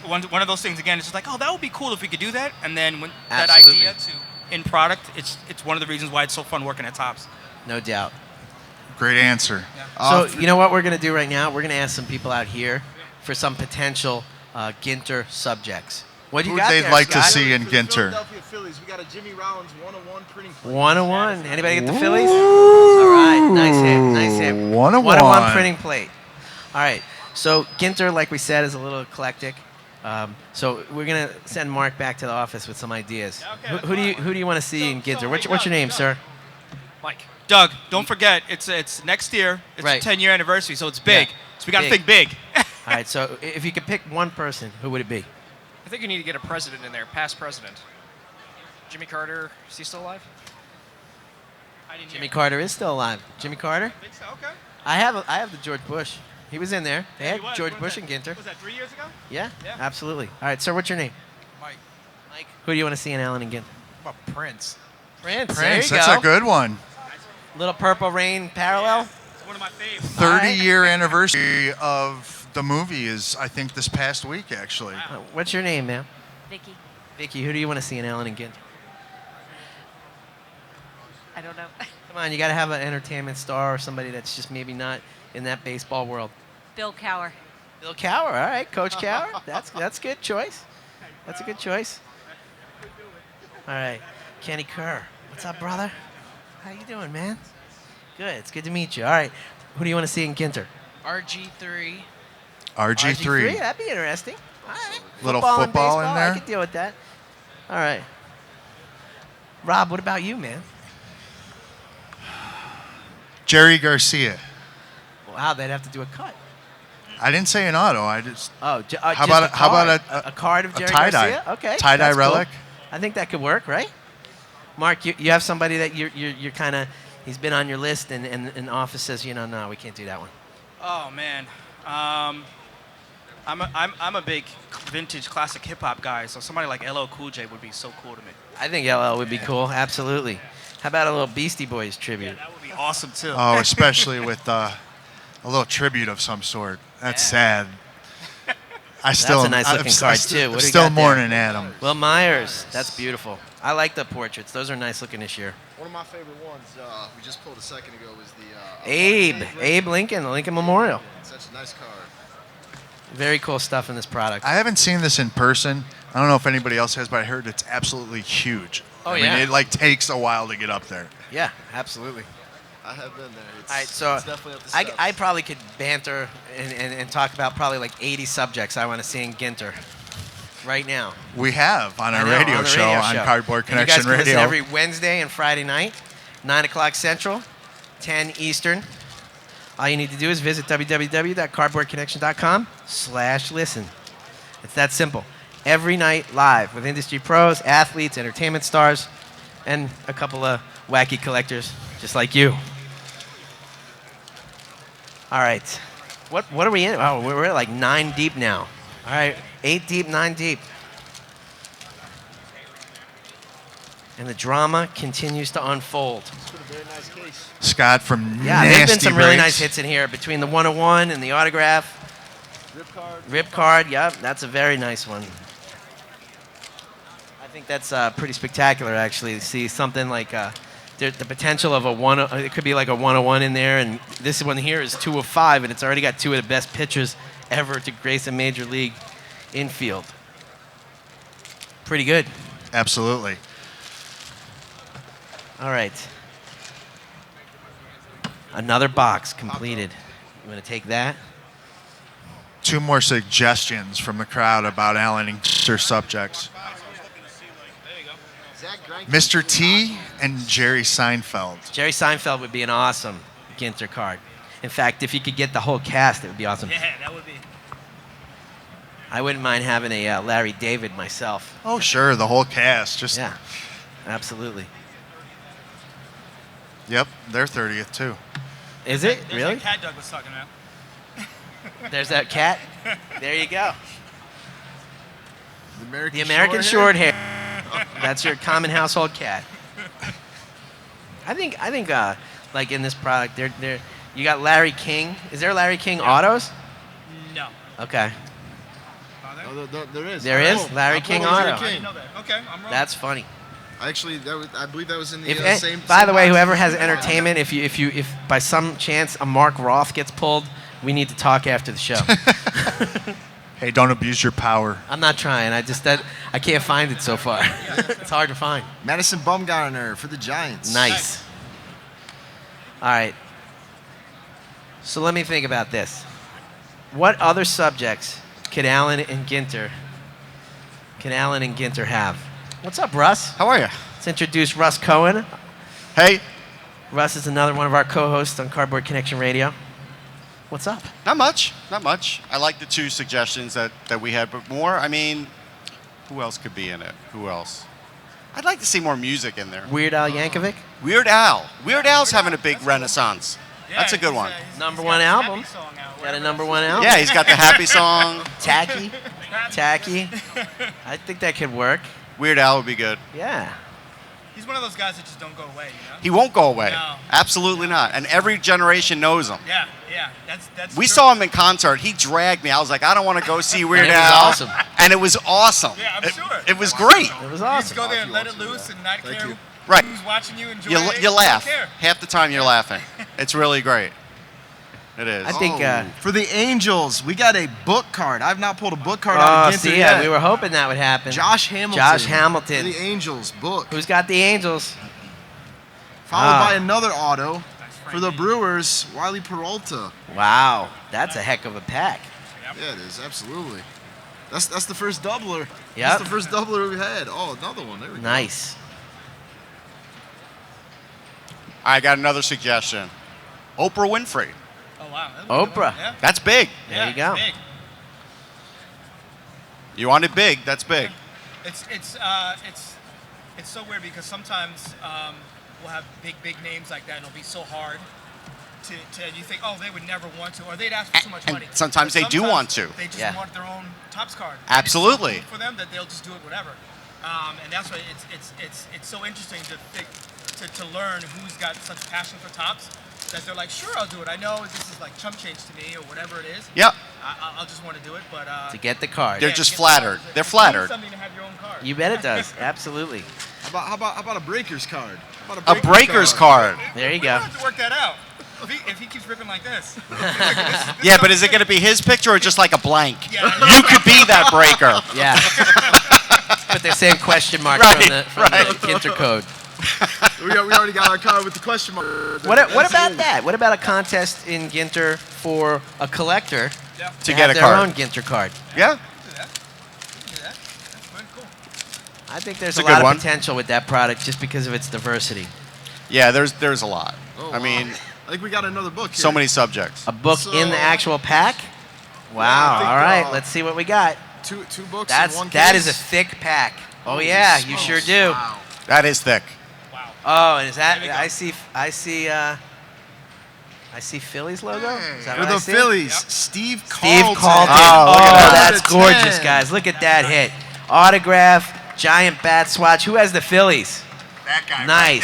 one of those things. Again, it's just like, oh, that would be cool if we could do that. And then when Absolutely. that idea to in product, it's one of the reasons why it's so fun working at Topps. No doubt. Great answer. So you know what we're going to do right now? We're going to ask some people out here for some potential Ginter subjects. What do you Who'd got they there, like to Scott? see in For the Ginter? Philadelphia Phillies, we got a Jimmy Rollins 101 printing plate. 101. Anybody get the Phillies? All right. Nice hit. 101. Printing plate. All right. So Ginter, like we said, is a little eclectic. So we're going to send Mark back to the office with some ideas. Okay, Who do you want to see in Ginter? What's your name, sir? Mike. Doug, don't forget, it's next year. It's Right. a 10-year anniversary, so it's big. Yeah. So we got to Big. think big. All right. So if you could pick one person, who would it be? I think you need to get a president in there, past president. Jimmy Carter, is he still alive? Jimmy Carter is still alive. Jimmy Carter? Think so? Okay. I have the George Bush. He was in there. They had George Bush and Ginter. Was that 3 years ago? Yeah, Yeah. absolutely. All right, sir, what's your name? Mike. Mike. Who do you want to see in Allen and Ginter? What about Prince? Prince. Prince, There you that's go. a good one. Little Purple Rain parallel. It's one of my faves. 30-year anniversary of The movie is, I think, this past week, actually. What's your name, ma'am? Vicky. Vicky, who do you want to see in Allen and Ginter? I don't know. Come on, you got to have an entertainment star or somebody that's just maybe not in that baseball world. Bill Cower. Bill Cower, all right, Coach Cower. That's a good choice. That's a good choice. All right, Kenny Kerr. What's up, brother? How you doing, man? Good. It's good to meet you. All right, who do you want to see in Ginter? RG3. RG3. That'd be interesting. All right. Little and football in baseball, there? I could deal with that. All right. Rob, what about you, man? Jerry Garcia. Wow, they'd have to do a cut. I didn't say an auto. I just Oh, How just about a a- how about card. A card of a Jerry tie-dye? Garcia? Okay. Tie-dye that's cool. relic? I think that could work, right? Mark, you have somebody that you're kind of, he's been on your list, and the office says, no, we can't do that one. Oh man, I'm a big vintage classic hip hop guy, so somebody like LL Cool J would be so cool to me. I think LL would be cool, absolutely. How about a little Beastie Boys tribute? That would be awesome too. Oh, especially with a little tribute of some sort. That's sad. I still, That's a nice looking card, too. What do you Still got there? mourning Adam. Will Myers, that's beautiful. I like the portraits. Those are nice looking this year. One of my favorite ones we just pulled a second ago was the Abe Lincoln, the Lincoln Memorial. Such a nice card. Very cool stuff in this product. I haven't seen this in person. I don't know if anybody else has, but I heard it's absolutely huge. Oh, I yeah. mean, it like takes a while to get up there. Yeah, absolutely. I have been there. It's, All right, so it's definitely up the steps. I probably could banter and talk about probably like 80 subjects I want to see in Ginter right now. We have on I our know, radio on the show radio on show. Cardboard And you Connection guys can listen Radio. every Wednesday and Friday night, 9 o'clock Central, 10 Eastern. All you need to do is visit www.cardboardconnection.com/listen. It's that simple. Every night live with industry pros, athletes, entertainment stars, and a couple of wacky collectors just like you. All right. What are we in? Oh, we're at like 9 deep now. All right. 8 deep, 9 deep. And the drama continues to unfold. It's been a very nice case. Scott from Yeah, Nasty there's been some really Breaks. nice hits in here between the 101 and the autograph. Rip card, yep, that's a very nice one. I think that's pretty spectacular, actually, to see something like the potential of it could be like a 101 in there, and this one here is 2 of 5, and it's already got 2 of the best pitchers ever to grace a major league infield. Pretty good. Absolutely. All right. Another box completed. You want to take that? 2 more suggestions from the crowd about Allen and Ginter subjects. Mr. T and Jerry Seinfeld. Jerry Seinfeld would be an awesome Ginter card. In fact, if you could get the whole cast, it would be awesome. Yeah, that would be. I wouldn't mind having a Larry David myself. Oh, sure, the whole cast. Just Yeah, absolutely. Yep, they're 30th too. Is it? There's Really? that cat Doug was talking about. There's that cat. There you go. The The American short hair. That's your common household cat. I think like in this product, you got Larry King. Is there Larry King autos? No. Okay. Oh, there is. There is? Oh, Larry I King thought it was Larry Auto. I didn't know that. Okay, I'm wrong. That's funny. Actually, I believe that was in the If, same. by same the way, box. whoever has entertainment, if by some chance a Mark Roth gets pulled, we need to talk after the show. Hey, don't abuse your power. I'm not trying. I can't find it so far. It's hard to find. Madison Bumgarner for the Giants. Nice. All right. So let me think about this. What other subjects could Allen and Ginter have? What's up, Russ? How are you? Let's introduce Russ Cohen. Hey, Russ is another one of our co-hosts on Cardboard Connection Radio. What's up? not much. I like the 2 suggestions that we had, but more, I mean, who else could be in it? Who else? I'd like to see more music in there. Weird Al Yankovic? Weird Al. Weird Al's having a big renaissance. That's a good one. Number 1 album. Got a number 1 album. Yeah, he's got the happy song. Tacky. I think that could work. Weird Al would be good. Yeah. He's one of those guys that just don't go away, you know? He won't go away. No. Absolutely not. And every generation knows him. Yeah. That's We true. saw him in concert. He dragged me. I was like, I don't want to go see Weird And it was Al. awesome. And it was awesome. Yeah, I'm sure. It was great. It was You just awesome. go there and let it loose and not care Right. who's watching you, enjoy You, it. you laugh. Don't care. Half the time you're laughing. It's really great. It is. I think. For the Angels, we got a book card. I've not pulled a book card out Oh, of Ginter see, yet. we were hoping that would happen. Josh Hamilton. Josh Hamilton. For the Angels book. Who's got the Angels? Followed by another auto for the Brewers, Wiley Peralta. Wow, that's a heck of a pack. Yeah, it is, absolutely. That's the first doubler. Yep. That's the first doubler we've had. Oh, another one. There we go. Nice. I got another suggestion. Oprah Winfrey. Oh, wow. That's a good Oprah. one. Yeah. That's big. There you go. It's big. You want it big, that's big. It's so weird because sometimes we'll have big names like that and it'll be so hard to you think, oh, they would never want to, or they'd ask for too much And money. sometimes But they do want to. They just Yeah. want their own Topps card. Absolutely. It's so cool for them that they'll just do it whatever. And that's why it's so interesting to learn who's got such passion for Topps that they're like, sure, I'll do it. I know this is like chump change to me or whatever it is. Yep. I'll just want to do it, but To get the card. They're yeah, just get the flattered. cards. They're It means flattered. something to have your own card. You bet it does. Absolutely. How about a Breakers card? How about A breaker's card. There you We go. don't have to work that out. If he keeps ripping like this. Yeah, but is it going to be his picture or just like a blank? Yeah. You could be that breaker. Yeah. Put the same question mark Right, from the Ginter code. we already got our card with the question mark. What about that? What about a contest in Ginter for a collector To have get a their card. own Ginter card? Yeah. Do that. That's very cool. I think there's It's a a lot good of one. potential with that product just because of its diversity. Yeah, there's a lot. Oh, I mean, wow. I think we got another book here. so many subjects. A book So- in the actual pack? Wow. I think, All right. Let's see what we got. Two books in one case. That is a thick pack. Oh Holy yeah, you smokes. sure do. Wow. That is thick. Oh, and is that There we go. I see Phillies logo? Is that For what I the see? Phillies, Yep. Steve Steve Carlton. Carlton. Oh, Oh, look at that. that's Out of gorgeous, 10. guys. Look at that hit. Autograph, giant bat swatch. Who has the Phillies? That guy. Nice.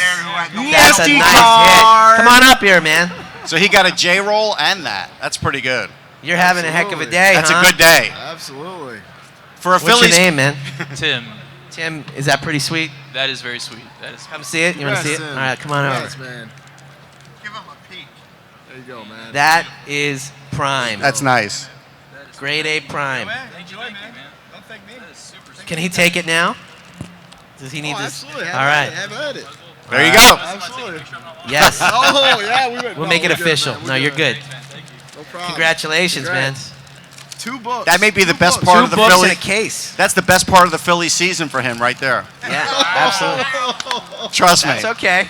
Nasty That's a nice card. hit. Come on up here, man. So he got a J roll and that. That's pretty good. You're having a heck of a Absolutely. day, That's huh? a good day Absolutely. for a What's Phillies. your name, man? Tim, Tim, is that pretty sweet? that is very sweet. That is. Come see it? You want to see it? Yes, All right, come on over. Yes, man. Give him a peek. There you go, man. That is prime. That's nice. Grade A prime. Enjoy, man. Don't thank me. Can he take it now? Does he need Oh, this? absolutely. All right. Have at it. There you go. Absolutely. Yes. Oh, yeah. We went, We'll no, make it we're good, official. man. No, We're you're good. No problem. Congratulations, Congrats. Two books. That may be the Two best books. part man. of Two the books in Philly. a case. That's the best part of the Philly season for him right there. Yeah, absolutely. Trust me. That's okay.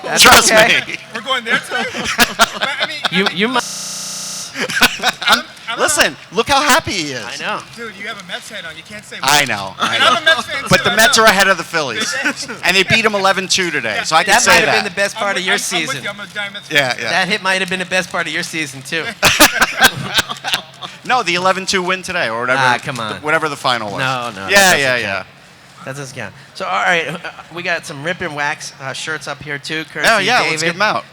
That's Trust okay. me. We're going there too? I mean, You must. I don't know. Listen, look how happy he is. I know. Dude, you have a Mets hat on. You can't say I much. know. And I'm a Mets fan But too, the I Mets know. are ahead of the Phillies. and they beat them 11-2 today. So I can That might say have that. been the best part of your I'm season. with you. I'm a giant Mets fan. Yeah, yeah. That hit might have been the best part of your season too. No, the 11-2 win today or whatever. Ah, come on. Whatever the final was. No, no, that Yeah, doesn't yeah, count. yeah. That doesn't count. So, all right, we got some Rip and Wax shirts up here too. Courtesy Oh, yeah, David. let's get them out.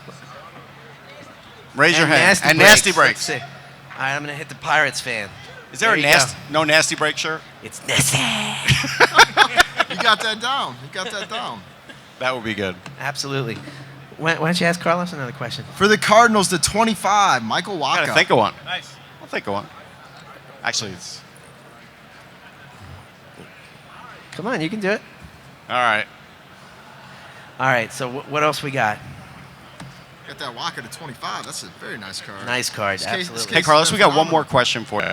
Raise your And hand. Nasty And breaks. nasty Let's breaks. see. All right, I'm gonna hit the Pirates fan. Is there There a you nasty, no nasty break shirt? It's nasty. You got that down. You got that down. That would be good. Absolutely. Why don't you ask Carlos another question? For the Cardinals, the 25, Michael I Waka. gotta think of one. Nice. I'll think of one. Actually, it's Come on, you can do it. all right. All right. So what else we got? Got that Waka to 25. That's a very nice card. Nice card. This case- this Absolutely. Hey, case Carlos, is we got one phenomenal. more question for you.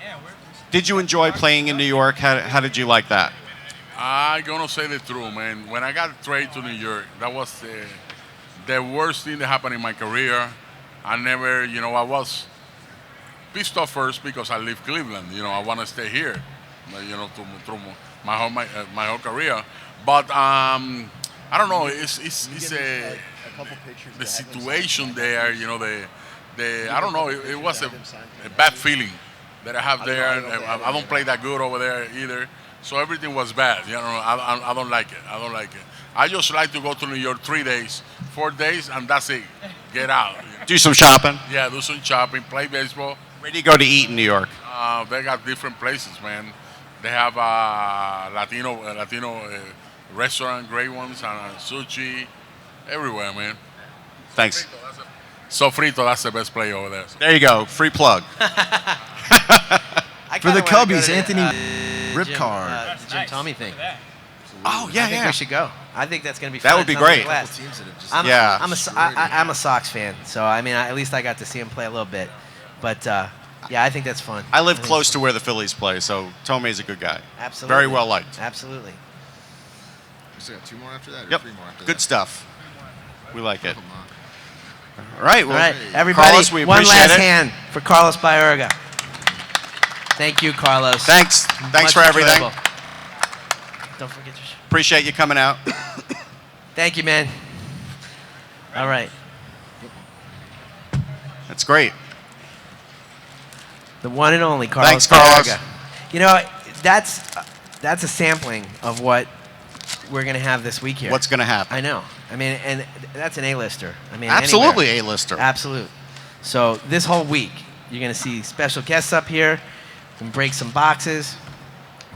Yeah, Did you enjoy playing in New York? How did you like that? I'm gonna say the truth, man. When I got traded to New York, that was the worst thing that happened in my career. I never, I was pissed off first because I live Cleveland. I want to stay here, through my whole career. But I don't know. It's the situation there. I don't know. It was a bad feeling that I have there. I don't play that good over there either. So everything was bad. I don't like it. I don't like it. I just like to go to New York 3 days, 4 days, and that's it. Get out. Do some shopping. Yeah, do some shopping, play baseball. Where do you go to eat in New York? They got different places, man. They have Latino restaurant, great ones, and sushi, everywhere, man. Thanks. Sofrito, that's the best play over there. There you go. Free plug. For the Cubbies, Anthony Jim, Ripcard. the Jim Tommy thing. Oh, yeah, I think yeah. we should go. I think that's going to be That fun. would be Sounds like a great. blast. Teams that have just Yeah. I'm a Sox fan, so I mean, at least I got to see him play a little bit. But yeah, I think that's fun. I live think close it's to where the Phillies play, so Tomei's a good guy. Absolutely. Very well liked. Absolutely. We still got 2 more after that? Or Yep. 3 more after Good that? stuff. We like it. Come on. All right. Well, All right, everybody, Carlos, we one appreciate last it. hand for Carlos Baerga. Thank you, Carlos. Thanks. Thanks Much for everything. enjoyable. Don't forget your Appreciate you coming out. Thank you, man. All right. That's great. The one and only Carlos Thanks, Carlos. Baerga. You know, that's a sampling of what we're going to have this week here. What's going to happen? I know. I mean, and that's an A-lister. I mean, Absolutely anywhere. A-lister. Absolute. So this whole week, you're going to see special guests up here and break some boxes,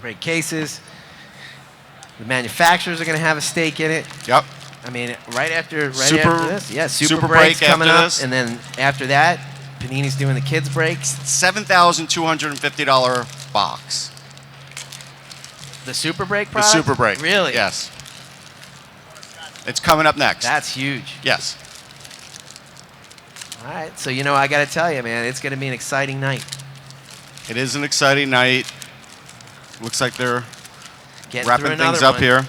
break cases. The manufacturers are going to have a stake in it. Yep. I mean, right after Super- this, yeah, Super Super Break's Break coming after up, this. and then after that, Panini's doing the kids breaks. $7,250 box. The Super Break The product? Super Break. Really? Yes. It's coming up next. That's huge. Yes. All right, so you know, I got to tell you, man, it's going to be an exciting night. It is an exciting night. Looks like they're Getting wrapping through things another up one. here.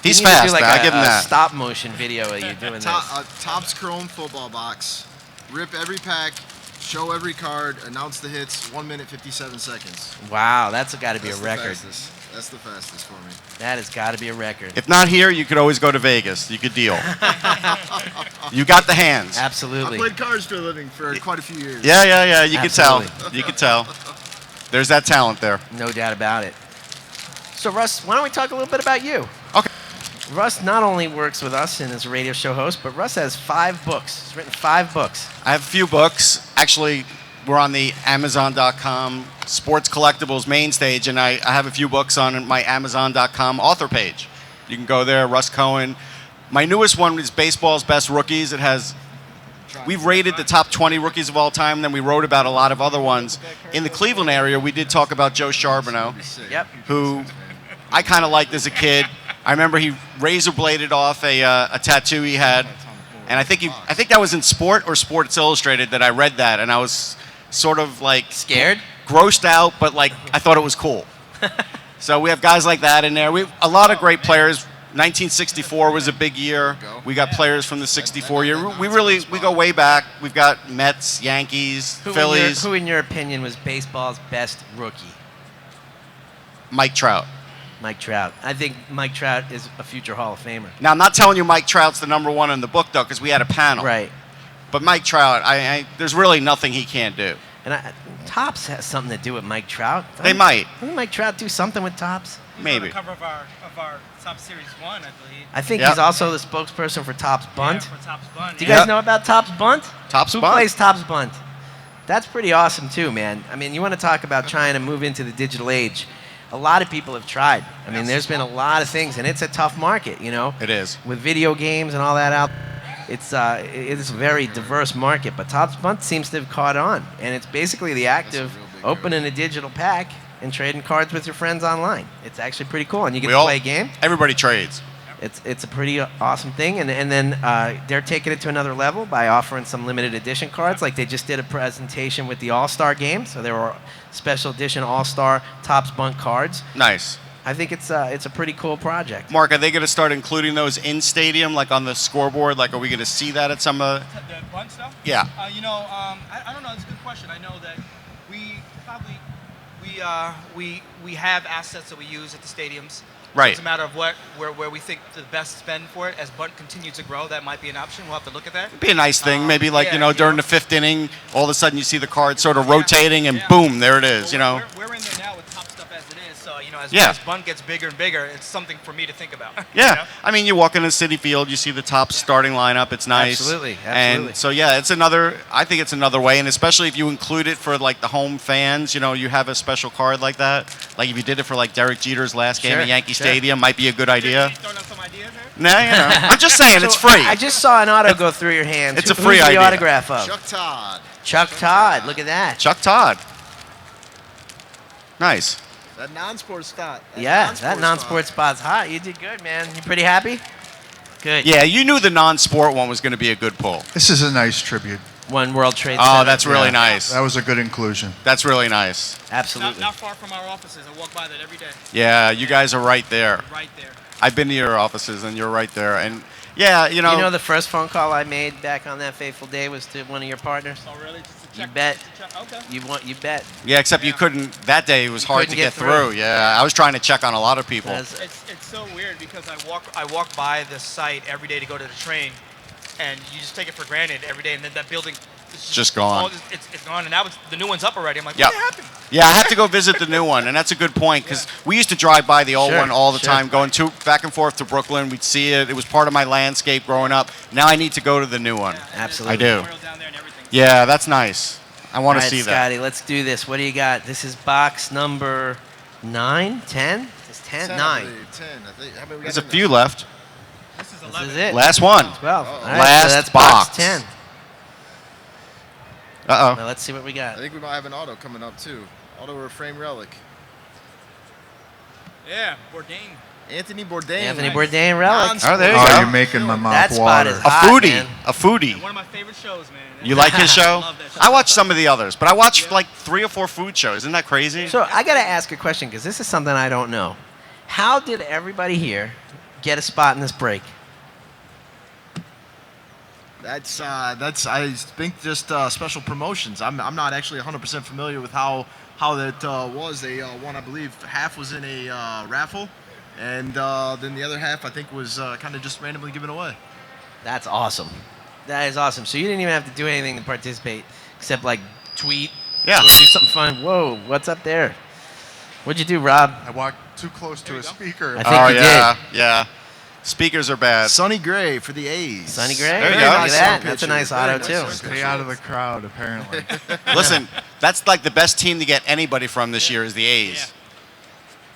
He's you need to fast, do like man. I a, give him a that. stop motion video of you doing this. Topps Chrome football box. Rip every pack, show every card, announce the hits, 1 minute 57 seconds. Wow, that's got to be That's a the record. fastest. That's the fastest for me. That has got to be a record. If not here, you could always go to Vegas. You could deal. You got the hands. I Absolutely. played cards for a living for quite a few years. Yeah, yeah, yeah. You could tell. Absolutely. You could tell. There's that talent there. No doubt about it. So, Russ, why don't we talk a little bit about you? Okay. Russ not only works with us and is a radio show host, but Russ has 5 books. He's written 5 books. I have a few books. Actually, we're on the Amazon.com sports collectibles main stage, and I have a few books on my Amazon.com author page. You can go there, Russ Cohen. My newest one is Baseball's Best Rookies. It has, we've rated the top 20 rookies of all time, then we wrote about a lot of other ones. In the Cleveland area, we did talk about Joe Charbonneau, Yep. who I kind of liked as a kid. I remember he razor bladed off a tattoo he had, and I think that was in Sport or Sports Illustrated that I read that, and I was sort of like Scared? grossed out, but like I thought it was cool. So we have guys like that in there. We have a lot of great players. 1964 was a big year. We got players from the '64 year. We go way back. We've got Mets, Yankees, Phillies. Who, in your opinion, was baseball's best rookie? Mike Trout. Mike Trout. I think Mike Trout is a future Hall of Famer. Now I'm not telling you Mike Trout's the number one in the book though, because we had a panel. Right. But Mike Trout, there's really nothing he can't do. And Topps has something to do with Mike Trout. They might. Doesn't Mike Trout do something with Topps? Maybe. He's on the cover of our Top Series 1, I believe. I think Yep. he's also the spokesperson for Topps Bunt. Yeah, for Topps Bunt. Do you yeah. guys know about Topps Bunt? Topps Who Bunt. plays Topps Bunt? That's pretty awesome too, man. I mean, you want to talk about trying to move into the digital age. A lot of people have tried. I mean, there's been a lot of things, and it's a tough market, you know. It is. With video games and all that out, it's a very diverse market. But Topps Bunt seems to have caught on, and it's basically the act of opening a digital pack and trading cards with your friends online. It's actually pretty cool, and you get to play a game. Everybody trades. It's a pretty awesome thing, and then they're taking it to another level by offering some limited edition cards. Like they just did a presentation with the All-Star game, so there were special edition All-Star Topps Bunt cards. Nice. I think it's a pretty cool project. Mark, are they going to start including those in stadium, like on the scoreboard? Like, are we going to see that at some? The Bunt stuff? Yeah. I don't know. It's a good question. I know that we probably we have assets that we use at the stadiums. Right. It's a matter of where we think the best spend for it. As Bunt continues to grow, that might be an option. We'll have to look at that. It'd be a nice thing. Maybe like, yeah, during the 5th inning, all of a sudden you see the card sort of rotating and boom, there it is, We're in there now with Top stuff as it is. So, Yeah. Bunt gets bigger and bigger, it's something for me to think about. Yeah, You know? I mean, you walk into City Field, you see the top starting lineup. It's nice. Absolutely. And so yeah, it's another. I think it's another way, and especially if you include it for like the home fans. You have a special card like that. Like if you did it for like Derek Jeter's last game Sure, at Yankee sure. Stadium, might be a good idea. Throwing out some ideas here? Nah, I'm just saying it's free. I just saw an auto go through your hands. It's a Who's free the idea. autograph of? Chuck Todd. Chuck Todd. Look at that. Chuck Todd. Nice. That non-sports spot. That non-sport spot's hot. You did good, man. You pretty happy? Good. Yeah, you knew the non-sport one was going to be a good pull. This is a nice tribute. One World Trade Oh, Center. that's really Yeah, nice. That was a good inclusion. That's really nice. Absolutely. Not far from our offices. I walk by that every day. Yeah, you guys are right there. Right there. I've been to your offices, and you're right there. And yeah, You know the first phone call I made back on that fateful day was to one of your partners? Oh, really? Just to You check. bet. Okay. You bet. Yeah, except you couldn't. That day it was hard to couldn't get get through. through. Yeah, I was trying to check on a lot of people. That's- It's so weird because I walk by the site every day to go to the train, and you just take it for granted every day, and then that building is Just gone. It's gone, and now the new one's up already. I'm like, Yep. what happened? Yeah, I have to go visit the new one, and that's a good point because we used to drive by the old Sure, one all the sure. time, going back and forth to Brooklyn. We'd see it; it was part of my landscape growing up. Now I need to go to the new one. Absolutely. I do. Memorial down there and everything. Yeah, that's nice. I want All to right, see that. Scotty, let's do this. What do you got? This is box number 9, 10? It's 10, 9. 10, I think. How many we There's got a in few left. This is This 11. is it. Last one. 12. All right, Last so that's box. box 10. Uh Now let's see what we there? I got. think we might have an auto coming up too. Auto or a frame relic. Yeah, Bourdain. Anthony Bourdain. Anthony Bourdain relic. Oh, there you Oh, go. you're making my mouth That spot water. is A hot, foodie. man. A foodie. One of my favorite shows, man. You like his show? love that show. I watched some of the others, but I watched like 3 or 4 food shows. Isn't that crazy? So I got to ask a question because this is something I don't know. How did everybody here get a spot in this break? That's I think just special promotions. I'm not actually 100% familiar with how that was. They won, I believe, half was in a raffle, and then the other half I think was kind of just randomly given away. That's awesome. That is awesome. So you didn't even have to do anything to participate except like tweet Yeah. or do something fun. Whoa, what's up there? What'd you do, Rob? I walked too close to a speaker. I think Oh you yeah, yeah. Speakers are bad. Sonny Gray for the A's. Sonny Gray. There you Look go. at Nice that. sun That's a picture. nice Very auto nice too. sun Stay picture. out of the crowd, apparently. Listen, that's like the best team to get anybody from this year is the A's. Yeah.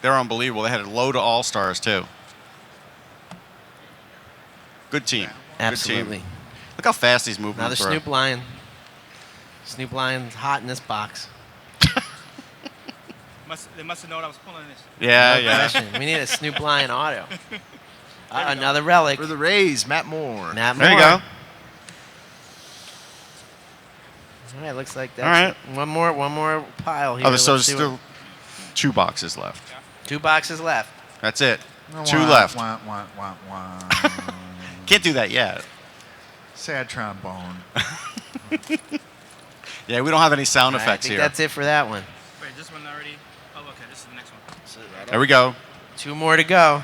They're unbelievable. They had a load of all-stars too. Good team. Absolutely. Good team. Look how fast he's moving. Another through. Snoop Lion. Snoop Lion's hot in this box. They must have known I was pulling this. Yeah, No yeah. question. We need a Snoop Lion auto. Another relic. For the Rays, Matt Moore. Matt There you Moore. go. All right, looks like All that's right. one more pile here. Oh, so Let's there's see what- still 2 boxes left. 2 boxes left. That's it. 2 Wah, left. Wah, wah, wah, wah. Can't do that yet. Sad trombone. Yeah, we don't have any sound All right, effects I think here. that's it for that one. Wait, this one already. Oh, okay. This is the next one. There we go. 2 more to go.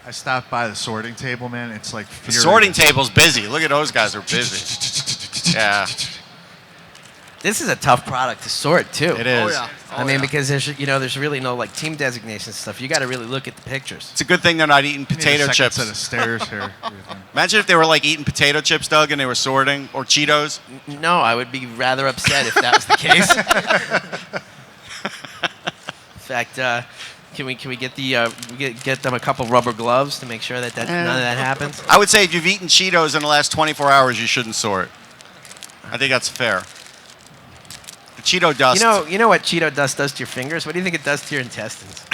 I stopped by the sorting table, man. It's like The furious. sorting table's busy. Look at those guys are busy. Yeah, This is a tough product to sort too. it is. Oh yeah. I mean, because there's really no like team designation stuff. You got to really look at the pictures. It's a good thing they're not eating Need a potato second chips. set of stairs here. Imagine if they were like eating potato chips, Doug, and they were sorting, or Cheetos. No, I would be rather upset if that was the case. In fact, can we get the get them a couple rubber gloves to make sure that none of that happens? I would say if you've eaten Cheetos in the last 24 hours, you shouldn't sort. I think that's fair. The Cheeto dust. You know what Cheeto dust does to your fingers? What do you think it does to your intestines?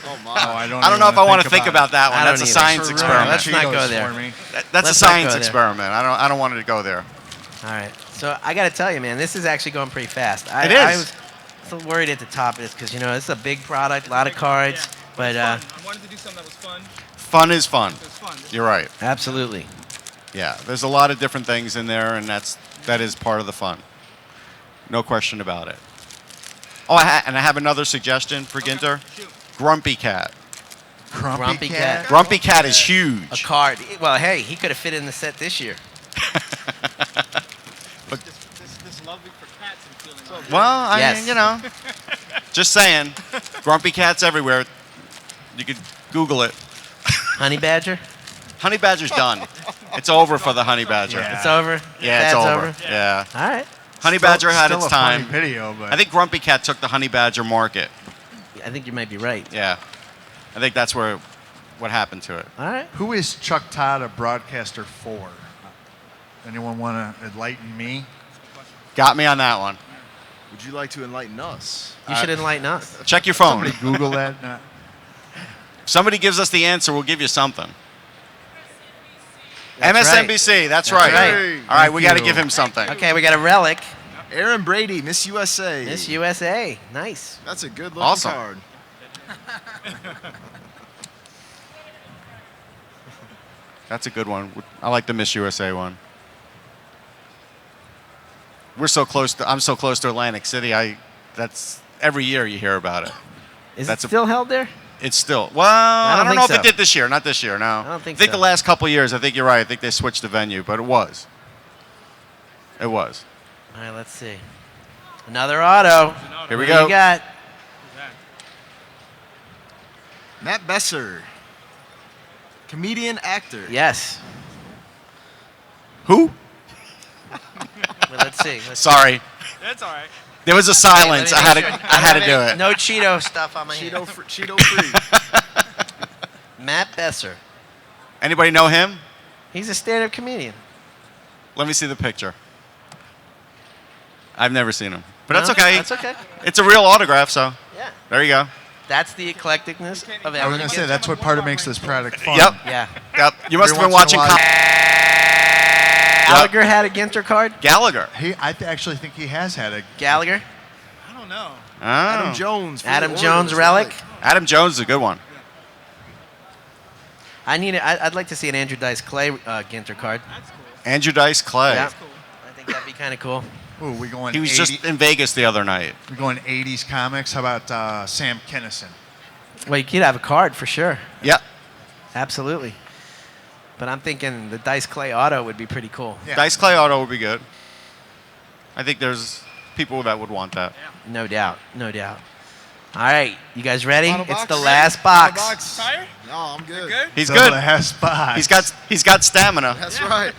Oh my. Oh, I don't I don't know if I want to think about that one. I That's a don't science either. experiment. Let's not go Cheetos there. for me. That's a let's not science go there. experiment. I don't want it to go there. All right. So I got to tell you, man, this is actually going pretty fast. It is. I was a little worried at the top of this because this is a big product, a lot of cards, Yeah. but I wanted to do something that was fun. Fun is fun. It was fun. You're right. absolutely. Yeah, there's a lot of different things in there, and that is part of the fun. No question about it. Oh, and I have another suggestion for Ginter. Shoot. Grumpy Cat. Grumpy Cat. Grumpy Cat is A huge. card. Well, hey, he could have fit in the set this year. This love for cats and feeling. Well, Yes. just saying. Grumpy Cat's everywhere. You could Google it. Honey badger. Honey Badger's done. It's over for the Honey Badger. Yeah. It's over. Yeah, it's Fad's over. Yeah. All right. Honey Badger had Still its a funny time. video, but I think Grumpy Cat took the Honey Badger market. I think you might be right. Yeah. I think that's what happened to it. All right. who is Chuck Todd a broadcaster for? Anyone want to enlighten me? Got me on that one. Would you like to enlighten us? You should enlighten us. Check your phone. Somebody Google that. No. Somebody gives us the answer, we'll give you something. That's MSNBC, that's right. right. All right, we got to you. give him something. Okay, we got a relic. Aaron Brady, Miss USA. Miss USA. Nice. That's a good looking Awesome. card. That's a good one. I like the Miss USA one. I'm so close to Atlantic City. That's every year you hear about it. Is That's it a- still held there? It's still, well, I don't think know if so. it did this year. Not this year, no. I don't think the so. last couple of years, I think you're right. I think they switched the venue, but it was. It was. All right, let's see. Another auto. Here we Who go. You got Matt Besser. Comedian, actor. yes. Who? Well, let's see. Sorry. That's all right. There was a silence. I had to do it. No Cheeto stuff on my Cheeto, hand. Cheeto free. Matt Besser. Anybody know him? He's a stand-up comedian. Let me see the picture. I've never seen him, but that's No? okay. That's okay. It's a real autograph, so Yeah. there you go. That's the eclecticness of I was Ellen. going to say, that's what part of makes this product fun. Yep. Yeah. Yep. You must have Every been once in watching a while- Gallagher had a Ginter card. Gallagher. Actually think he has had a. Gallagher. I don't know. Oh. Adam Jones. for Adam the Jones Orioles, relic. Adam Jones is a good one. I'd like to see an Andrew Dice Clay Ginter card. That's cool. Andrew Dice Clay. Yeah. Cool. I think that'd be kind of cool. Ooh, we going. He was 80, just in Vegas the other night. We going 80s comics. How about Sam Kinison? Well, you could have a card for sure. Yep. Absolutely. But I'm thinking the Dice Clay auto would be pretty cool. Yeah. Dice Clay auto would be good. I think there's people that would want that. No doubt. No doubt. All right. You guys ready? Final It's box? the last Final box. box. Tired? No, I'm good. Good? He's The good. last box. He's got stamina. That's right.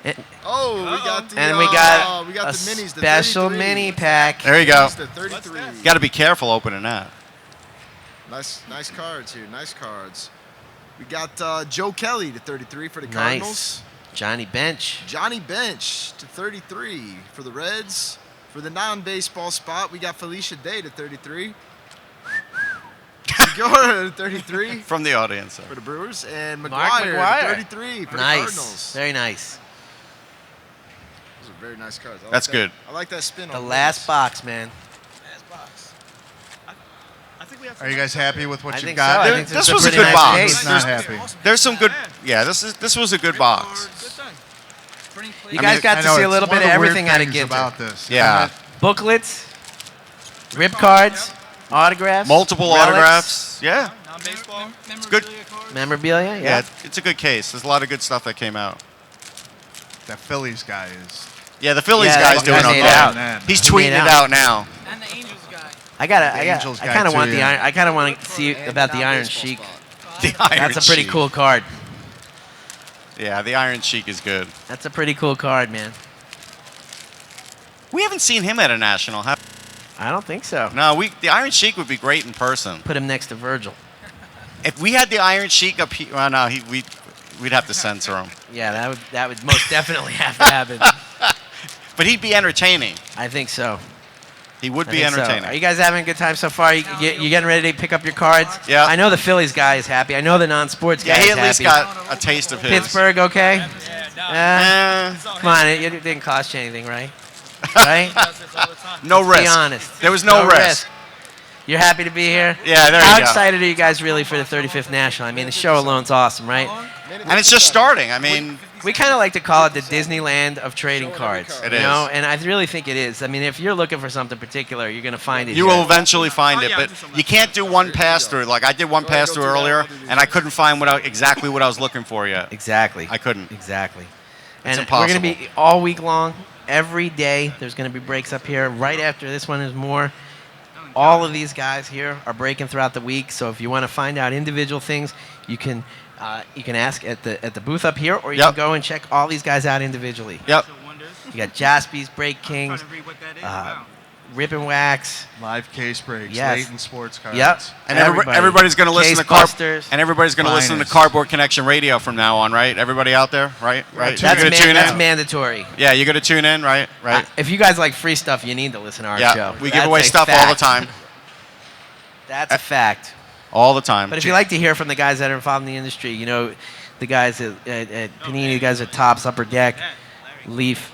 It- Oh, we got the. and we got, we got a the minis. The special 33. mini pack. There you go. The 33. Got to be careful opening that. Nice cards here. Nice cards. We got Joe Kelly to 33 for the Cardinals. Nice. Johnny Bench. Johnny Bench to 33 for the Reds. For the non-baseball spot, we got Felicia Day to 33. Segura to 33 From the audience. for the Brewers. And Mark McGuire McGuire. to 33 for the Nice. Cardinals. Very nice. Those are very nice cards. I like That's that. good. I like that spin The on last those. box, man. Last box. I think we have Are you guys happy with what I you think got? so. I There- think this a was a pretty good nice box. case. Not happy. There's some good. Yeah, this was a good box. Good thing. You I guys mean, got I to know, see a it's little one bit of the weird everything out of things Ginter. about this. Yeah. Booklets, rip cards, autographs, Multiple relics, autographs. Yeah. Non-baseball. It's good. memorabilia. Yeah, Yeah. it's a good case. There's a lot of good stuff that came out. That Phillies guy is. Yeah, the Phillies Yeah, guy's that doing guy made okay. out. Man. He's He made tweeting it out. out now. And the Angels guy. I Angels guy kind of too, want the yeah. iron. I kind of want to see And about the Iron non-baseball Sheik. spot. The Iron That's a pretty Sheik. cool card. Yeah, the Iron Sheik is good. That's a pretty cool card, man. We haven't seen him at a national. I don't think so. No, the Iron Sheik would be great in person. Put him next to Virgil. If we had the Iron Sheik up here, well, no, we'd have to censor him. Yeah, that would most definitely have to happen. But he'd be entertaining. I think so. He would I be think so. entertaining. Are you guys having a good time so far? You getting ready to pick up your cards? Yeah. I know the Phillies guy is happy. I know the non-sports Yeah, guy he is at least happy. got a taste of his. Pittsburgh, okay? Yeah, no. Eh, Come on, it didn't cost you anything, right? Right? Does this all the time. no Let's risk. Be honest. There was no risk. You're happy to be here? Yeah, there How you go. excited are you guys really for the 35th National? I mean, the show alone's awesome, right? And it's just starting. I mean, We kind of like to call it the Disneyland of trading cards. It you is. know? And I really think it is. I mean, if you're looking for something particular, you're going to find it you here. will eventually find Oh, it, yeah, but I'll do some you can't do one pass through. Like I did one pass through earlier, and I couldn't find exactly what I was looking for yet. Exactly. I couldn't. Exactly. It's And we're going to impossible. be all week long, every day. There's going to be breaks up here. Right after this one is more. All of these guys here are breaking throughout the week. So if you want to find out individual things, you can ask at the booth up here, or you can go and check all these guys out individually. Yep. You got Jaspy's, Break Kings, Trying to read what that is. Wow. Rip and Wax. Live case breaks, Yes. Leighton Sports Cards. Yep. And everybody's going to listen to Busters. and everybody's going to listen to Finest. Cardboard Connection Radio from now on, right? Everybody out there, right? Right. That's, You're gonna tune that's in. mandatory. Yeah, you're going to tune in, right? Right. If you guys like free stuff, you need to listen to our Yeah. show. We That's give away a stuff all the fact. time. That's a fact. All the time. But if you like to hear from the guys that are involved in the industry, you know, the guys at Panini, the guys at Tops, Upper Deck, Leaf,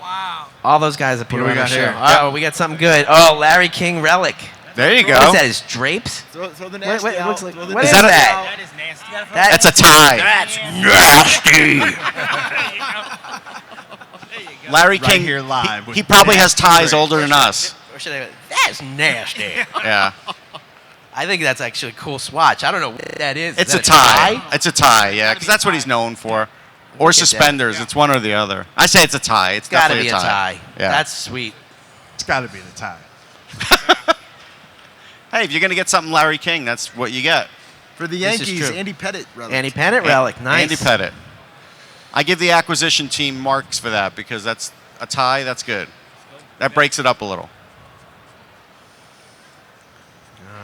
all those guys up here do we on the got show. here? Oh, we got something good. Oh, Larry King Relic. There you go. What is that? His drapes? Throw the What, nasty what, out. looks like, Throw the what Is is that a- that? That is nasty. That's a tie. That's nasty. Larry Right King, here live he with probably has nasty ties breaks. older than us. Or should I? That's nasty. Yeah. I think that's actually a cool swatch. I don't know what that is. It's Is a that tie. It's a tie, yeah, because that's what he's known for. Or Look at that. suspenders. It's one or the other. I say it's a tie. It's It's got to definitely be a tie. Yeah. That's sweet. It's got to be the tie. Hey, if you're going to get something Larry King, that's what you get. For the This is Yankees, true. Andy Pettit relic. Andy Pennant Relic. Nice. Andy Pettit. I give the acquisition team marks for that because that's a tie. That's good. That breaks it up a little.